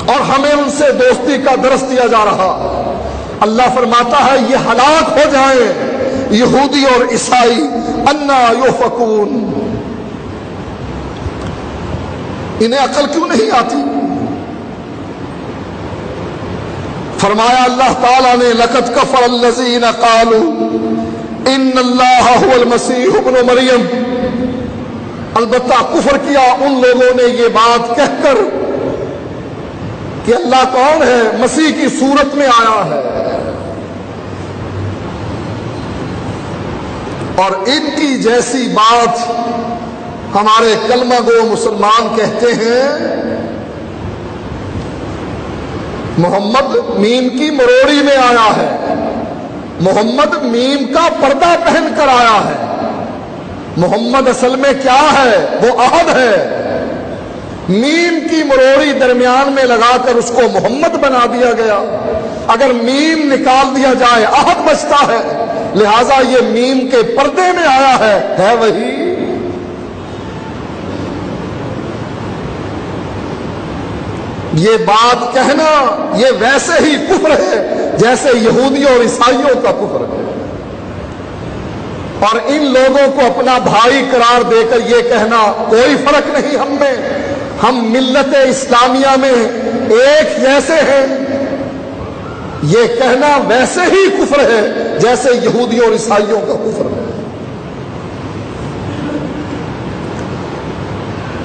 اور ہمیں ان سے دوستی کا درس دیا جا رہا۔ اللہ فرماتا ہے یہ ہلاک ہو جائیں یہودی اور عیسائی، انا یؤفکون، انہیں عقل کیوں نہیں آتی؟ فرمایا اللہ تعالیٰ نے لقد کفر الذین قالوا ان اللہ هو المسیح ابن مریم، البتہ کفر کیا ان لوگوں نے یہ بات کہہ کر کہ اللہ کون ہے، مسیح کی صورت میں آیا ہے۔ اور ان کی جیسی بات ہمارے کلمہ گو مسلمان کہتے ہیں محمد میم کی مروڑی میں آیا ہے، محمد میم کا پردہ پہن کر آیا ہے۔ محمد اصل میں کیا ہے؟ وہ احد ہے، میم کی مروڑی درمیان میں لگا کر اس کو محمد بنا دیا گیا۔ اگر میم نکال دیا جائے احد بچتا ہے، لہذا یہ میم کے پردے میں آیا ہے وہی۔ یہ بات کہنا یہ ویسے ہی کفر ہے جیسے یہودیوں اور عیسائیوں کا کفر ہے، اور ان لوگوں کو اپنا بھائی قرار دے کر یہ کہنا کوئی فرق نہیں ہم میں، ہم ملت اسلامیہ میں ایک جیسے ہیں، یہ کہنا ویسے ہی کفر ہے جیسے یہودیوں اور عیسائیوں کا کفر ہے۔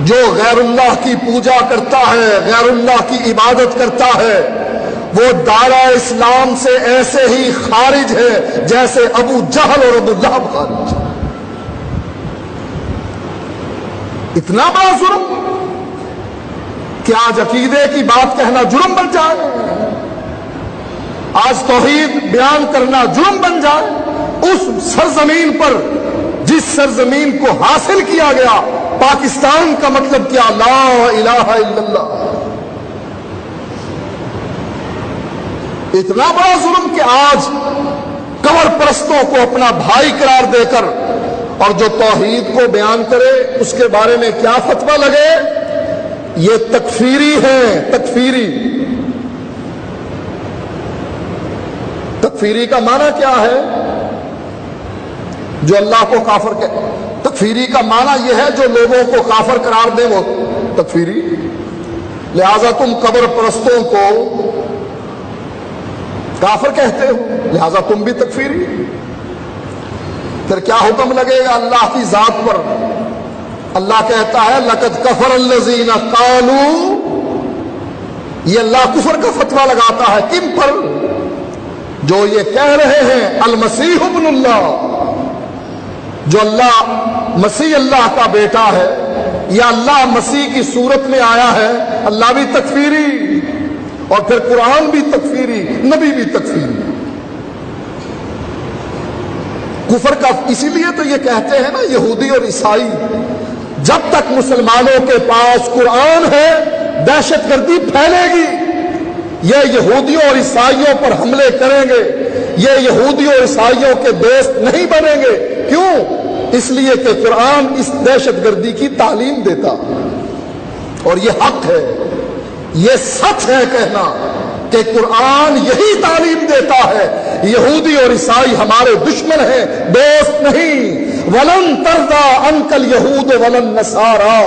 جو غیر اللہ کی پوجا کرتا ہے، غیر اللہ کی عبادت کرتا ہے، وہ دائرہ اسلام سے ایسے ہی خارج ہے جیسے ابو جہل اور ابو لہب خارج۔ اتنا بڑا جرم کہ آج عقیدے کی بات کہنا جرم بن جائے، آج توحید بیان کرنا جرم بن جائے۔ اس سرزمین پر جس سرزمین کو حاصل کیا گیا، پاکستان کا مطلب کیا؟ لا الہ الا اللہ۔ اتنا بڑا ظلم کہ آج قبر پرستوں کو اپنا بھائی قرار دے کر اور جو توحید کو بیان کرے اس کے بارے میں کیا فتویٰ لگے، یہ تکفیری ہے۔ تکفیری، تکفیری کا معنی کیا ہے؟ جو اللہ کو کافر کہے۔ تکفیری کا معنی یہ ہے جو لوگوں کو کافر قرار دے وہ تکفیری۔ لہذا تم قبر پرستوں کو کافر کہتے ہو، لہذا تم بھی تکفیری۔ پھر کیا حکم لگے گا اللہ کی ذات پر؟ اللہ کہتا ہے لقد کفر الذین قالوا، یہ اللہ کفر کا فتویٰ لگاتا ہے کن پر؟ جو یہ کہہ رہے ہیں المسیح ابن اللہ، جو اللہ مسیح اللہ کا بیٹا ہے یا اللہ مسیح کی صورت میں آیا ہے، اللہ بھی تکفیری اور پھر قرآن بھی تکفیری، نبی بھی تکفیری۔ کفر کا اسی لیے تو یہ کہتے ہیں نا یہودی اور عیسائی، جب تک مسلمانوں کے پاس قرآن ہے دہشت گردی پھیلے گی، یہ یہودیوں اور عیسائیوں پر حملے کریں گے، یہ یہودیوں اور عیسائیوں کے دوست نہیں بنیں گے۔ کیوں؟ اس لیے کہ قرآن اس دہشت گردی کی تعلیم دیتا، اور یہ حق ہے، یہ سچ ہے کہنا کہ قرآن یہی تعلیم دیتا ہے۔ یہودی اور عیسائی ہمارے دشمن ہیں، دوست نہیں۔ وَلَن تَرْضَىٰ عَنْكَ الْيَهُودُ وَلَا النَّصَارَىٰ،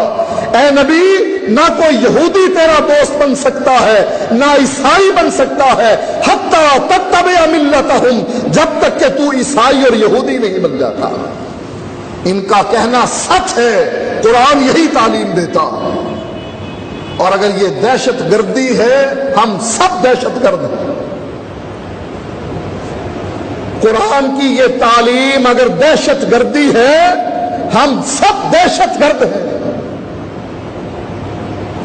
اے نبی نہ کوئی یہودی تیرا دوست بن سکتا ہے نہ عیسائی بن سکتا ہے، حَتَّىٰ تَتَّبِعَ مِلَّتَهُمْ، جب تک کہ تو عیسائی اور یہودی نہیں بن جاتا۔ ان کا کہنا سچ ہے، قرآن یہی تعلیم دیتا۔ اور اگر یہ دہشت گردی ہے، ہم سب دہشت گرد ہیں۔ قرآن کی یہ تعلیم اگر دہشت گردی ہے، ہم سب دہشت گرد ہیں۔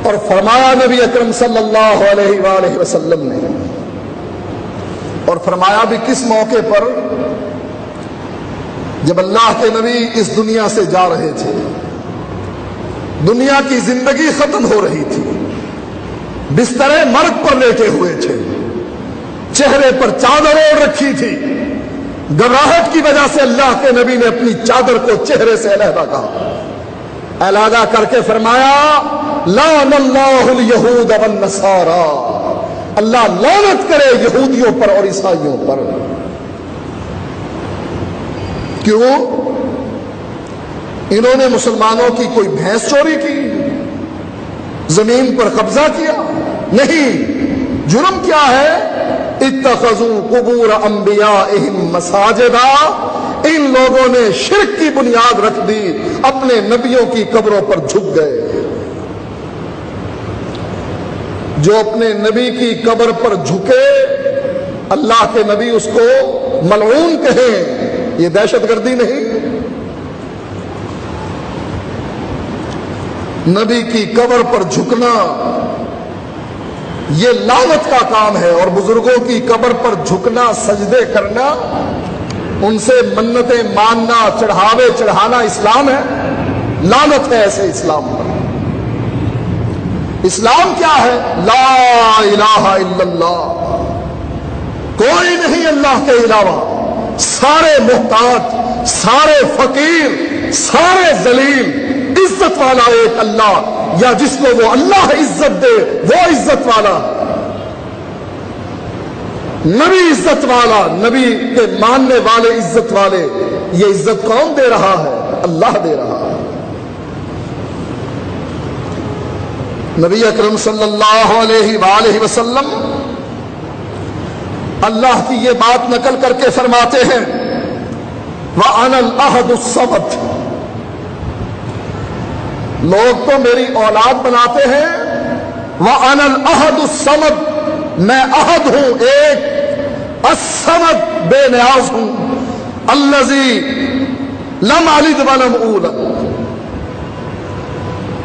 اور فرمایا نبی اکرم صلی اللہ علیہ وآلہ وسلم نے، اور فرمایا بھی کس موقع پر؟ جب اللہ کے نبی اس دنیا سے جا رہے تھے، دنیا کی زندگی ختم ہو رہی تھی، بستر مرگ پر لیٹے ہوئے تھے، چہرے پر چادر اوڑھ رکھی تھی، گھبراہٹ کی وجہ سے اللہ کے نبی نے اپنی چادر کو چہرے سے علیحدہ کہا، علیحدہ کر کے فرمایا لعن اللہ الیہود والنصارى، اللہ لعنت کرے یہودیوں پر اور عیسائیوں پر۔ کیوں؟ انہوں نے مسلمانوں کی کوئی بھینس چوری کی، زمین پر قبضہ کیا؟ نہیں۔ جرم کیا ہے؟ اتخذوا قبور انبیائہم مساجدا، ان لوگوں نے شرک کی بنیاد رکھ دی، اپنے نبیوں کی قبروں پر جھک گئے۔ جو اپنے نبی کی قبر پر جھکے، اللہ کے نبی اس کو ملعون کہیں، یہ دہشت گردی نہیں؟ نبی کی قبر پر جھکنا یہ لعنت کا کام ہے، اور بزرگوں کی قبر پر جھکنا، سجدے کرنا، ان سے منتیں ماننا، چڑھاوے چڑھانا اسلام ہے؟ لعنت ہے ایسے اسلام پر۔ اسلام کیا ہے؟ لا الہ الا اللہ، کوئی نہیں اللہ کے علاوہ، سارے محتاج، سارے فقیر، سارے ذلیل، عزت والا ایک اللہ، یا جس کو وہ اللہ عزت دے وہ عزت والا، نبی عزت والا، نبی کے ماننے والے عزت والے۔ یہ عزت کون دے رہا ہے؟ اللہ دے رہا ہے۔ نبی اکرم صلی اللہ علیہ وآلہ وسلم اللہ کی یہ بات نقل کر کے فرماتے ہیں وَأَنَا الْأَحَدُ الصَّمَدُ، لوگ تو میری اولاد بناتے ہیں، وَأَنَا الْأَحَدُ الصَّمَدُ، میں احد ہوں، ایک، الصمد، بے نیاز ہوں، الذی لم الد ولم اولد،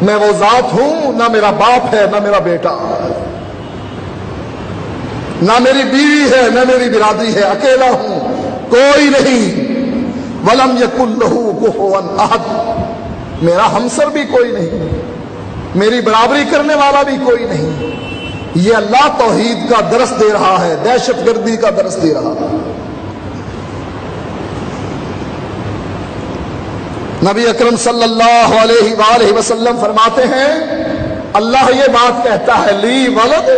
میں وہ ذات ہوں، نہ میرا باپ ہے نہ میرا بیٹا، نہ میری بیوی ہے نہ میری برادری ہے، اکیلا ہوں، کوئی نہیں، ولم یکن لہ کفوا احد، میرا ہمسر بھی کوئی نہیں، میری برابری کرنے والا بھی کوئی نہیں۔ یہ اللہ توحید کا درس دے رہا ہے، دہشت گردی کا درس دے رہا ہے۔ نبی اکرم صلی اللہ علیہ وآلہ وسلم فرماتے ہیں اللہ یہ بات کہتا ہے لی ولد،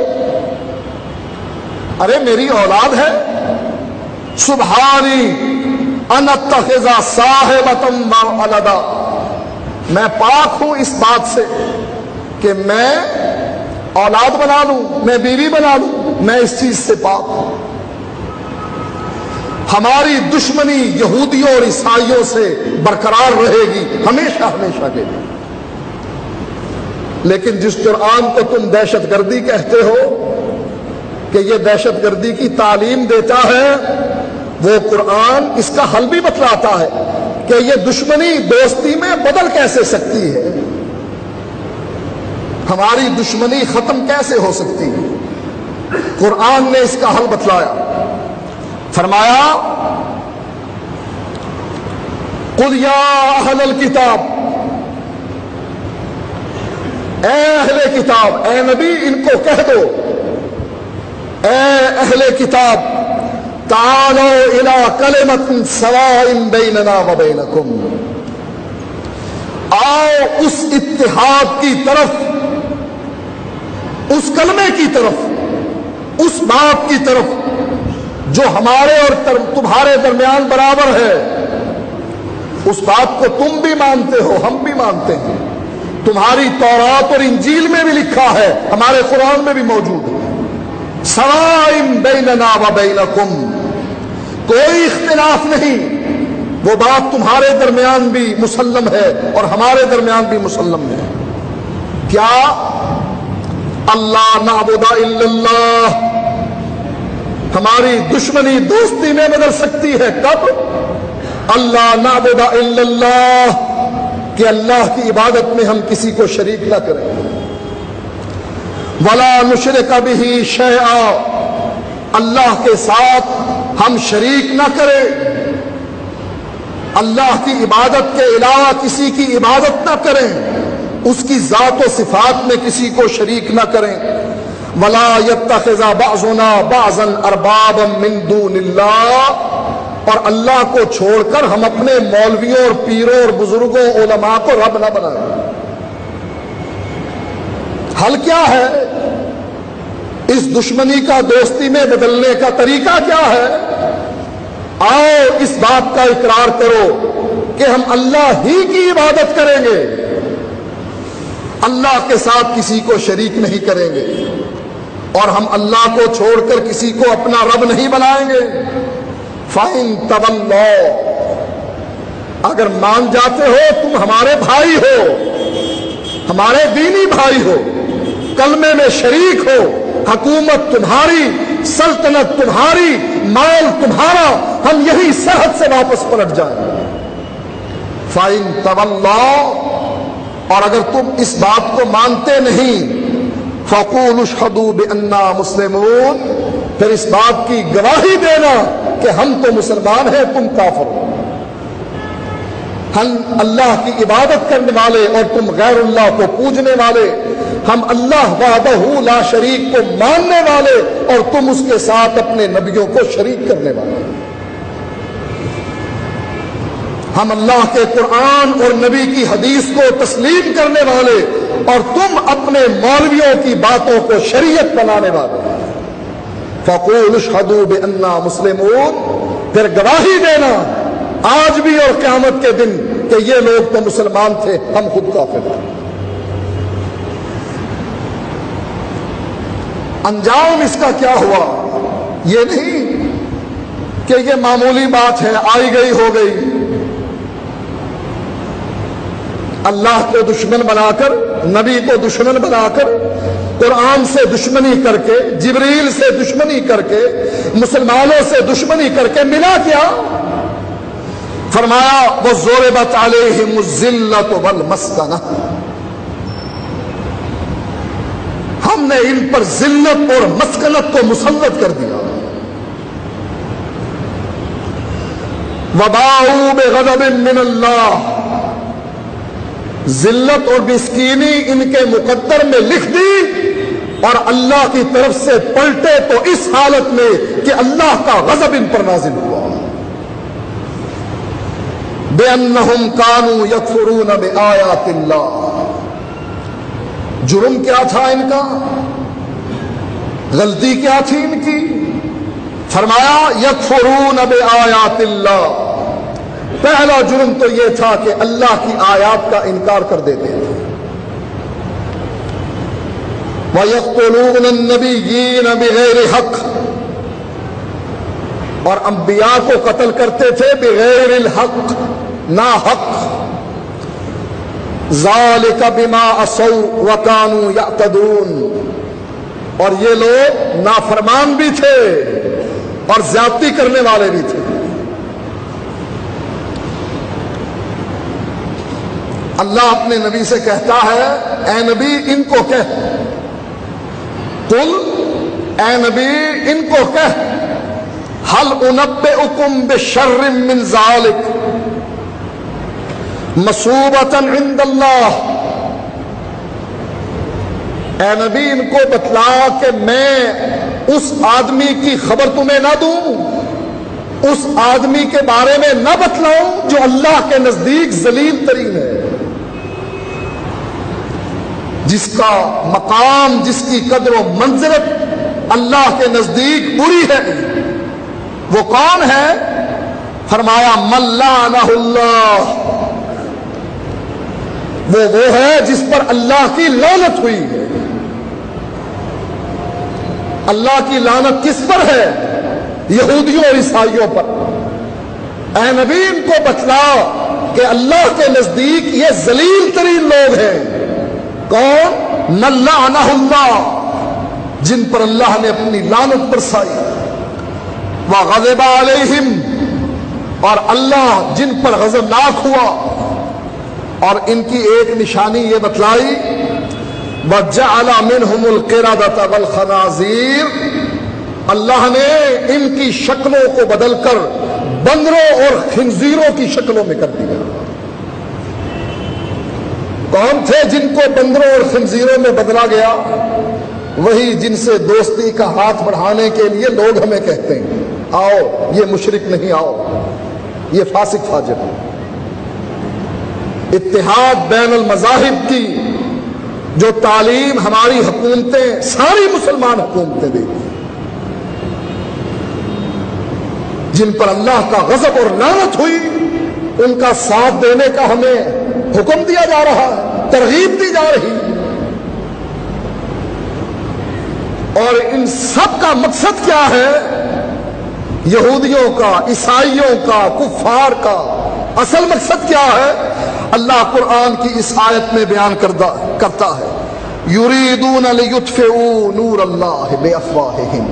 ارے میری اولاد ہے، سبحانی ان اتخذ صاحبۃ و ولدا، میں پاک ہوں اس بات سے کہ میں اولاد بنا لوں، میں بیوی بنا لوں، میں اس چیز سے پاک ہوں۔ ہماری دشمنی یہودیوں اور عیسائیوں سے برقرار رہے گی ہمیشہ ہمیشہ کے لیے۔ لیکن جس قرآن کو تم دہشت گردی کہتے ہو کہ یہ دہشت گردی کی تعلیم دیتا ہے، وہ قرآن اس کا حل بھی بتلاتا ہے کہ یہ دشمنی دوستی میں بدل کیسے سکتی ہے، ہماری دشمنی ختم کیسے ہو سکتی ہے۔ قرآن نے اس کا حل بتلایا، فرمایا قل یا اہل الکتاب، اے اہل کتاب، اے نبی ان کو کہہ دو، اے اہل کتاب تعالوا الی کلمۃ سواء بیننا و بینکم، آؤ اس اتحاد کی طرف، اس کلمے کی طرف، اس بات کی طرف جو ہمارے اور تمہارے درمیان برابر ہے۔ اس بات کو تم بھی مانتے ہو، ہم بھی مانتے ہیں، تمہاری تورات اور انجیل میں بھی لکھا ہے، ہمارے قرآن میں بھی موجود ہے، سواء بیننا و بینکم، کوئی اختلاف نہیں، وہ بات تمہارے درمیان بھی مسلم ہے اور ہمارے درمیان بھی مسلم ہے۔ کیا؟ اللہ نعبد الا اللہ، ہماری دشمنی دوستی میں بدل سکتی ہے کب؟ اللہ نعبد الا اللہ، کہ اللہ کی عبادت میں ہم کسی کو شریک نہ کریں، ولا نشرک بہ شیئا، اللہ کے ساتھ ہم شریک نہ کریں، اللہ کی عبادت کے علاوہ کسی کی عبادت نہ کریں، اس کی ذات و صفات میں کسی کو شریک نہ کریں، ولا يتخذ بعضنا بعضا اربابا من دون اللہ، اور اللہ کو چھوڑ کر ہم اپنے مولویوں اور پیروں اور بزرگوں علماء کو رب نہ بنائیں۔ حل کیا ہے؟ اس دشمنی کا دوستی میں بدلنے کا طریقہ کیا ہے؟ آؤ اس بات کا اقرار کرو کہ ہم اللہ ہی کی عبادت کریں گے، اللہ کے ساتھ کسی کو شریک نہیں کریں گے، اور ہم اللہ کو چھوڑ کر کسی کو اپنا رب نہیں بنائیں گے۔ فَإِن تَوَلَّوْا، اگر مان جاتے ہو، تم ہمارے بھائی ہو، ہمارے دینی بھائی ہو، کلمے میں شریک ہو، حکومت تمہاری، سلطنت تمہاری، مال تمہارا، ہم یہی سرحد سے واپس پلٹ جائیں۔ فَإِن تَوَلَّوْا، اور اگر تم اس بات کو مانتے نہیں، فَقُولُوا اشْهَدُوا بِأَنَّا مُسْلِمُونَ، پھر اس بات کی گواہی دینا کہ ہم تو مسلمان ہیں، تم کافر ہو، ہم اللہ کی عبادت کرنے والے اور تم غیر اللہ کو پوجنے والے، ہم اللہ وحدہ لا شریک کو ماننے والے اور تم اس کے ساتھ اپنے نبیوں کو شریک کرنے والے، ہم اللہ کے قرآن اور نبی کی حدیث کو تسلیم کرنے والے اور تم اپنے مولویوں کی باتوں کو شریعت بنانے والے۔ فَقُولُوا اشْهَدُوا بِأَنَّا مُسْلِمُونَ، پھر گواہی دینا آج بھی اور قیامت کے دن کہ یہ لوگ تو مسلمان تھے، ہم خود کافر تھے۔ انجام اس کا کیا ہوا؟ یہ نہیں کہ یہ معمولی بات ہے، آئی گئی ہو گئی، اللہ کو دشمن بنا کر، نبی کو دشمن بنا کر، قرآن سے دشمنی کر کے، جبریل سے دشمنی کر کے، مسلمانوں سے دشمنی کر کے ملا کیا؟ فرمایا وَضُرِبَتْ عَلَيْهِمُ الذِّلَّةُ وَالْمَسْكَنَةُ، ہم نے ان پر ذلت اور مسکنت کو مسلط کر دیا۔ وَبَاءُوا بِغَضَبٍ مِّنَ اللَّهِ، ذلت اور مسکینی ان کے مقدر میں لکھ دی اور اللہ کی طرف سے پلٹے تو اس حالت میں کہ اللہ کا غضب ان پر نازل ہوا۔ بِأَنَّهُمْ كَانُوا يَكْفُرُونَ بِآيَاتِ اللَّهِ، جرم کیا تھا ان کا؟ غلطی کیا تھی ان کی؟ فرمایا يَكْفُرُونَ بِآيَاتِ اللَّهِ، پہلا جرم تو یہ تھا کہ اللہ کی آیات کا انکار کر دیتے تھے۔ وَيَقْتُلُونَ النَّبِيِّينَ بِغَيْرِ حَقٍّ، اور انبیاء کو قتل کرتے تھے بغیر الحق، نا حق. ذالک بما عصوا وکانوا یعتدون، اور یہ لوگ نافرمان بھی تھے اور زیادتی کرنے والے بھی تھے. اللہ اپنے نبی سے کہتا ہے اے نبی ان کو کہہ، قل اے نبی ان کو کہہ، هل انبئکم بشر من ذالک مثوبۃ عند اللہ. اے نبی ان کو بتلا کہ میں اس آدمی کی خبر تمہیں نہ دوں، اس آدمی کے بارے میں نہ بتلاؤں جو اللہ کے نزدیک ذلیل ترین ہے، جس کا مقام، جس کی قدر و منزلت اللہ کے نزدیک بری ہے. وہ کون ہے؟ فرمایا من لعنہ اللہ، وہ ہے جس پر اللہ کی لعنت ہوئی ہے. اللہ کی لعنت کس پر ہے؟ یہودیوں اور عیسائیوں پر. اے نبی ان کو بتلا کہ اللہ کے نزدیک یہ ذلیل ترین لوگ ہیں. کون؟ من لعنہ اللہ، جن پر اللہ نے اپنی لعنت برسائی. وغضب علیہم، اور اللہ جن پر غضبناک ہوا. اور ان کی ایک نشانی یہ بتلائی وَجَعَلَ مِنْهُمُ الْقِرَدَةَ وَالْخَنَازِيرَ، اللہ نے ان کی شکلوں کو بدل کر بندروں اور خنزیروں کی شکلوں میں کر دیا. کون تھے جن کو بندروں اور خنزیروں میں بدلا گیا؟ وہی جن سے دوستی کا ہاتھ بڑھانے کے لیے لوگ ہمیں کہتے ہیں آؤ یہ مشرک نہیں، آؤ یہ فاسق فاجر. اتحاد بین المذاہب کی جو تعلیم ہماری حکومتیں، ساری مسلمان حکومتیں دیتی، جن پر اللہ کا غضب اور لعنت ہوئی، ان کا ساتھ دینے کا ہمیں حکم دیا جا رہا ہے، ترغیب دی جا رہی. اور ان سب کا مقصد کیا ہے؟ یہودیوں کا، عیسائیوں کا، کفار کا اصل مقصد کیا ہے؟ اللہ قرآن کی اس آیت میں بیان کرتا ہے یریدون لیطفئوا نور اللہ بافواہہم.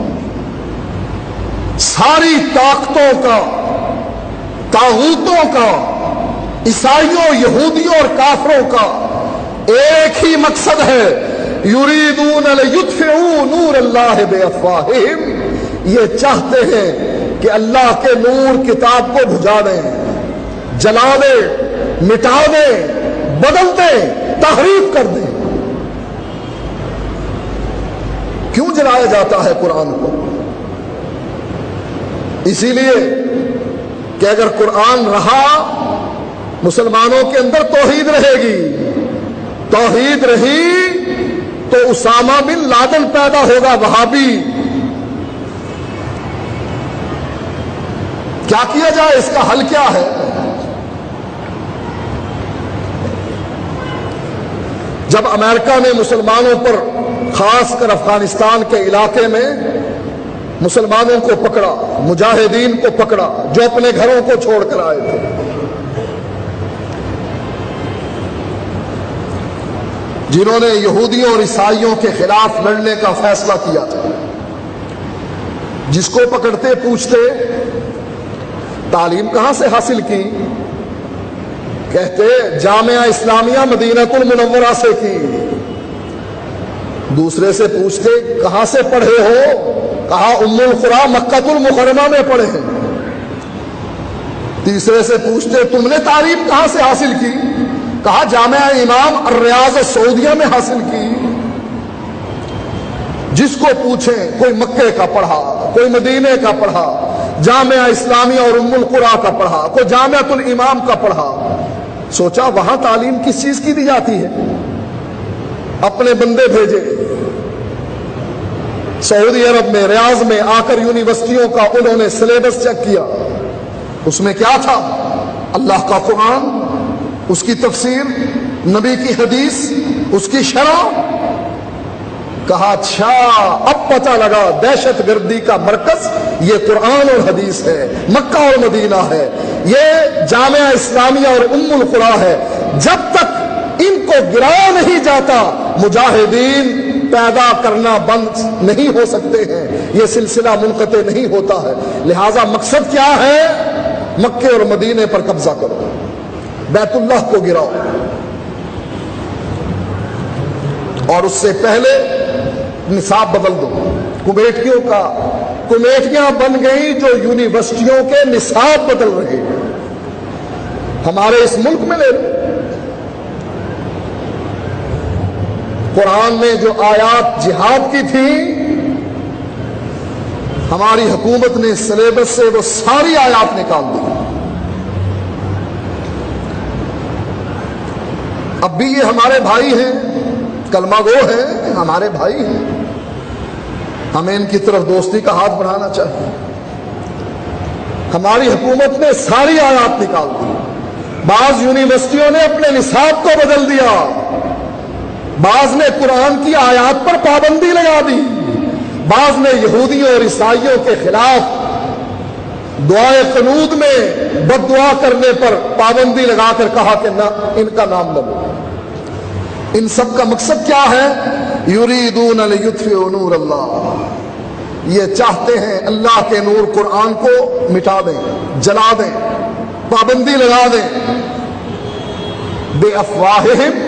ساری طاقتوں کا، طاغوتوں کا، عیسائیوں، یہودیوں اور کافروں کا ایک ہی مقصد ہے، یریدون لیطفئوا نور اللہ بافواہہم. یہ چاہتے ہیں کہ اللہ کے نور کتاب کو بجھا دیں، جلا دیں، مٹا دیں، بدل دیں، تحریف کر دیں. کیوں جلایا جاتا ہے قرآن کو؟ اسی لیے کہ اگر قرآن رہا مسلمانوں کے اندر توحید رہے گی، توحید رہی تو اسامہ بن لادن پیدا ہوگا وہابی. کیا کیا جائے؟ اس کا حل کیا ہے؟ جب امریکہ نے مسلمانوں پر، خاص کر افغانستان کے علاقے میں مسلمانوں کو پکڑا، مجاہدین کو پکڑا جو اپنے گھروں کو چھوڑ کر آئے تھے، جنہوں نے یہودیوں اور عیسائیوں کے خلاف لڑنے کا فیصلہ کیا تھا، جس کو پکڑتے پوچھتے تعلیم کہاں سے حاصل کی؟ کہتے جامعہ اسلامیہ مدینہ المنورہ سے کی. دوسرے سے پوچھتے کہاں سے پڑھے ہو؟ کہا ام القری مکہ المکرمہ میں پڑھے ہیں. تیسرے سے پوچھتے تم نے تعلیم کہاں سے حاصل کی؟ کہا جامعہ امام الریاض سعودیہ میں حاصل کی. جس کو پوچھیں کوئی مکے کا پڑھا، کوئی مدینے کا پڑھا، جامعہ اسلامیہ اور ام القری کا پڑھا، کوئی جامعۃ الامام کا پڑھا. سوچا وہاں تعلیم کس چیز کی دی جاتی ہے؟ اپنے بندے بھیجے سعودی عرب میں، ریاض میں آ کر یونیورسٹیوں کا انہوں نے سلیبس چیک کیا. اس میں کیا تھا؟ اللہ کا قرآن، اس کی تفسیر، نبی کی حدیث، اس کی شرح. کہا اچھا اب پتہ لگا دہشت گردی کا مرکز یہ قرآن اور حدیث ہے، مکہ اور مدینہ ہے، یہ جامعہ اسلامیہ اور ام القری ہے۔ جب تک ان کو گرایا نہیں جاتا مجاہدین پیدا کرنا بند نہیں ہو سکتے ہیں، یہ سلسلہ منقطع نہیں ہوتا ہے۔ لہذا مقصد کیا ہے؟ مکے اور مدینے پر قبضہ کرو، بیت اللہ کو گراؤ، اور اس سے پہلے نصاب بدل دو۔ کمیٹیاں بن گئی جو یونیورسٹیوں کے نصاب بدل رہے ہیں۔ ہمارے اس ملک میں لے لو، قرآن میں جو آیات جہاد کی تھی ہماری حکومت نے سلیبس سے وہ ساری آیات نکال دی۔ اب بھی یہ ہمارے بھائی ہیں، کلمہ گو ہیں، ہمارے بھائی ہیں، ہمیں ان کی طرف دوستی کا ہاتھ بڑھانا چاہیے۔ ہماری حکومت نے ساری آیات نکال دی، بعض یونیورسٹیوں نے اپنے نصاب کو بدل دیا، بعض نے قرآن کی آیات پر پابندی لگا دی، بعض نے یہودیوں اور عیسائیوں کے خلاف دعائے قنوت میں بد دعا کرنے پر پابندی لگا کر کہا کہ نہ ان کا نام نہ لو۔ ان سب کا مقصد کیا ہے؟ یریدون لیطفئوا نور اللہ، یہ چاہتے ہیں اللہ کے نور قرآن کو مٹا دیں، جلا دیں، پابندی لگا دیں۔ بے افواہہم،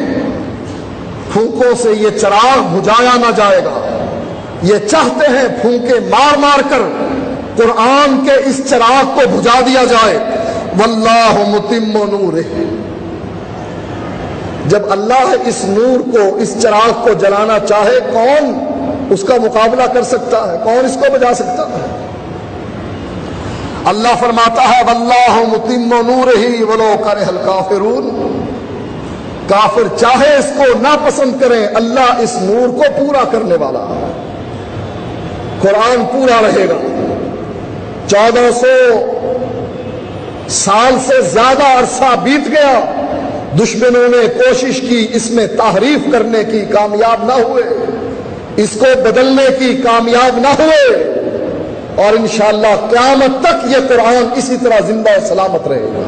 پھونکوں سے یہ چراغ بجھایا نہ جائے گا۔ یہ چاہتے ہیں پھونکے مار مار کر قرآن کے اس چراغ کو بجھا دیا جائے۔ واللہ متم نورہ، جب اللہ اس نور کو، اس چراغ کو جلانا چاہے کون اس کا مقابلہ کر سکتا ہے؟ کون اس کو بجھا سکتا ہے؟ اللہ فرماتا ہے واللہ متم نورہ ولو کرہ الکافرون، کافر چاہے اس کو ناپسند کریں، اللہ اس نور کو پورا کرنے والا ہے۔ قرآن پورا رہے گا۔ 1400 سال سے زیادہ عرصہ بیت گیا، دشمنوں نے کوشش کی اس میں تحریف کرنے کی، کامیاب نہ ہوئے، اس کو بدلنے کی کامیاب نہ ہوئے، اور انشاءاللہ قیامت تک یہ قرآن اسی طرح زندہ و سلامت رہے گا۔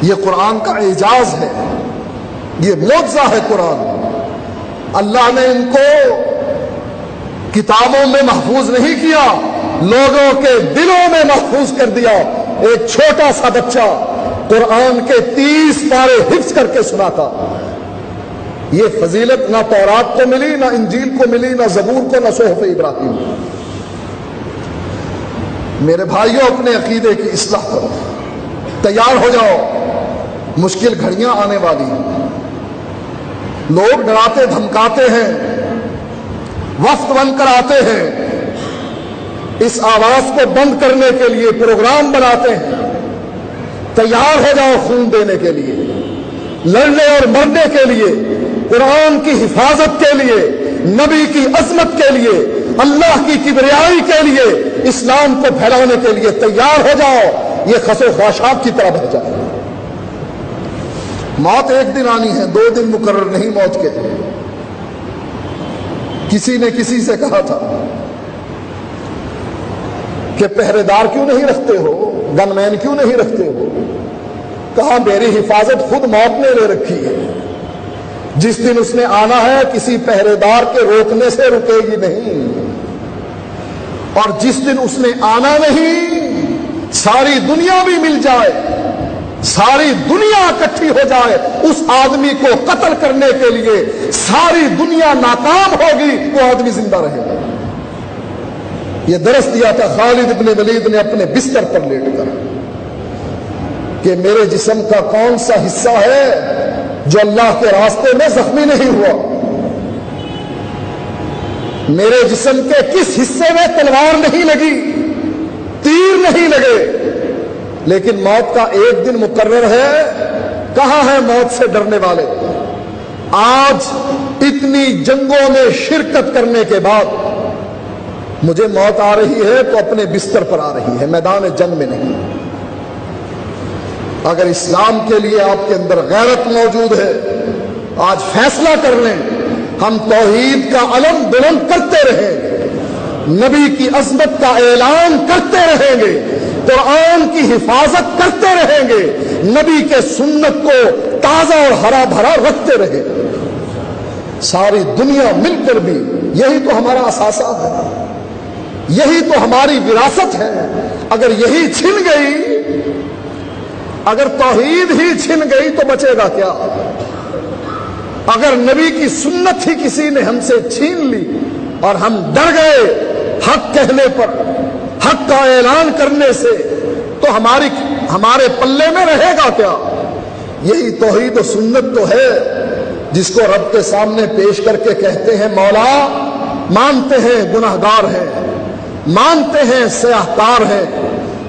یہ قرآن کا اعجاز ہے، یہ معجزہ ہے قرآن۔ اللہ نے ان کو کتابوں میں محفوظ نہیں کیا، لوگوں کے دلوں میں محفوظ کر دیا۔ ایک چھوٹا سا بچہ قرآن کے 30 پارے حفظ کر کے سناتا۔ یہ فضیلت نہ تورات کو ملی، نہ انجیل کو ملی، نہ زبور کو، نہ صحف ابراہیم۔ میرے بھائیوں، اپنے عقیدے کی اصلاح کرو، تیار ہو جاؤ، مشکل گھڑیاں آنے والی ہیں۔ لوگ ڈراتے دھمکاتے ہیں، وفد بن کر آتے ہیں، اس آواز کو بند کرنے کے لیے پروگرام بناتے ہیں۔ تیار ہو جاؤ خون دینے کے لیے، لڑنے اور مرنے کے لیے، قرآن کی حفاظت کے لیے، نبی کی عظمت کے لیے، اللہ کی کبریائی کے لیے، اسلام کو پھیلانے کے لیے تیار ہو جاؤ۔ یہ خس و خاشاک کی طرح بہ جائے۔ موت ایک دن آنی ہے، 2 دن مقرر نہیں موت کے۔ کسی نے کسی سے کہا تھا کہ پہرے دار کیوں نہیں رکھتے ہو، گن مین کیوں نہیں رکھتے ہو؟ کہا میری حفاظت خود موت نے لے رکھی ہے، جس دن اس نے آنا ہے کسی پہرے دار کے روکنے سے رکے گی نہیں، اور جس دن اس نے آنا نہیں، ساری دنیا بھی مل جائے، ساری دنیا اکٹھی ہو جائے، اس آدمی کو قتل کرنے کے لیے ساری دنیا ناکام ہوگی، وہ آدمی زندہ رہے گا۔ یہ درس دیا تھا خالد ابن ولید نے اپنے بستر پر لیٹ کر کہ میرے جسم کا کون سا حصہ ہے جو اللہ کے راستے میں زخمی نہیں ہوا، میرے جسم کے کس حصے میں تلوار نہیں لگی، تیر نہیں لگے، لیکن موت کا ایک دن مقرر ہے۔ کہاں ہے موت سے ڈرنے والے؟ آج اتنی جنگوں میں شرکت کرنے کے بعد مجھے موت آ رہی ہے تو اپنے بستر پر آ رہی ہے، میدان جنگ میں نہیں۔ اگر اسلام کے لیے آپ کے اندر غیرت موجود ہے، آج فیصلہ کر لیں ہم توحید کا علم بلند کرتے رہیں گے، نبی کی عظمت کا اعلان کرتے رہیں گے، قرآن کی حفاظت کرتے رہیں گے، نبی کے سنت کو تازہ اور ہرا بھرا رکھتے رہیں گے۔ ساری دنیا مل کر بھی یہی تو ہمارا اثاثہ ہے، یہی تو ہماری وراثت ہے۔ اگر یہی چھن گئی، اگر توحید ہی چھن گئی تو بچے گا کیا؟ اگر نبی کی سنت ہی کسی نے ہم سے چھین لی اور ہم ڈر گئے حق کہنے پر، حق کا اعلان کرنے سے، تو ہمارے پلے میں رہے گا کیا؟ یہی توحید و سنت تو ہے جس کو رب کے سامنے پیش کر کے کہتے ہیں مولا مانتے ہیں گناہگار ہیں، مانتے ہیں سیاہکار ہیں،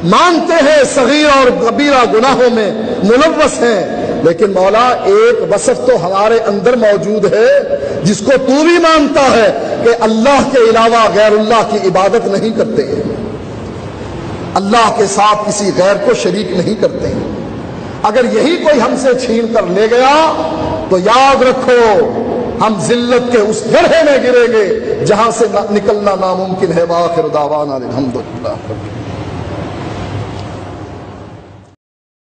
مانتے ہیں صغیر اور کبیرہ گناہوں میں ملوث ہیں، لیکن مولا ایک وصف تو ہمارے اندر موجود ہے جس کو تو بھی مانتا ہے کہ اللہ کے علاوہ غیر اللہ کی عبادت نہیں کرتے، اللہ کے ساتھ کسی غیر کو شریک نہیں کرتے۔ اگر یہی کوئی ہم سے چھین کر لے گیا تو یاد رکھو ہم ذلت کے اس گڑھے میں گریں گے جہاں سے نکلنا ناممکن ہے۔ وآخر دعوانا الحمدللہ۔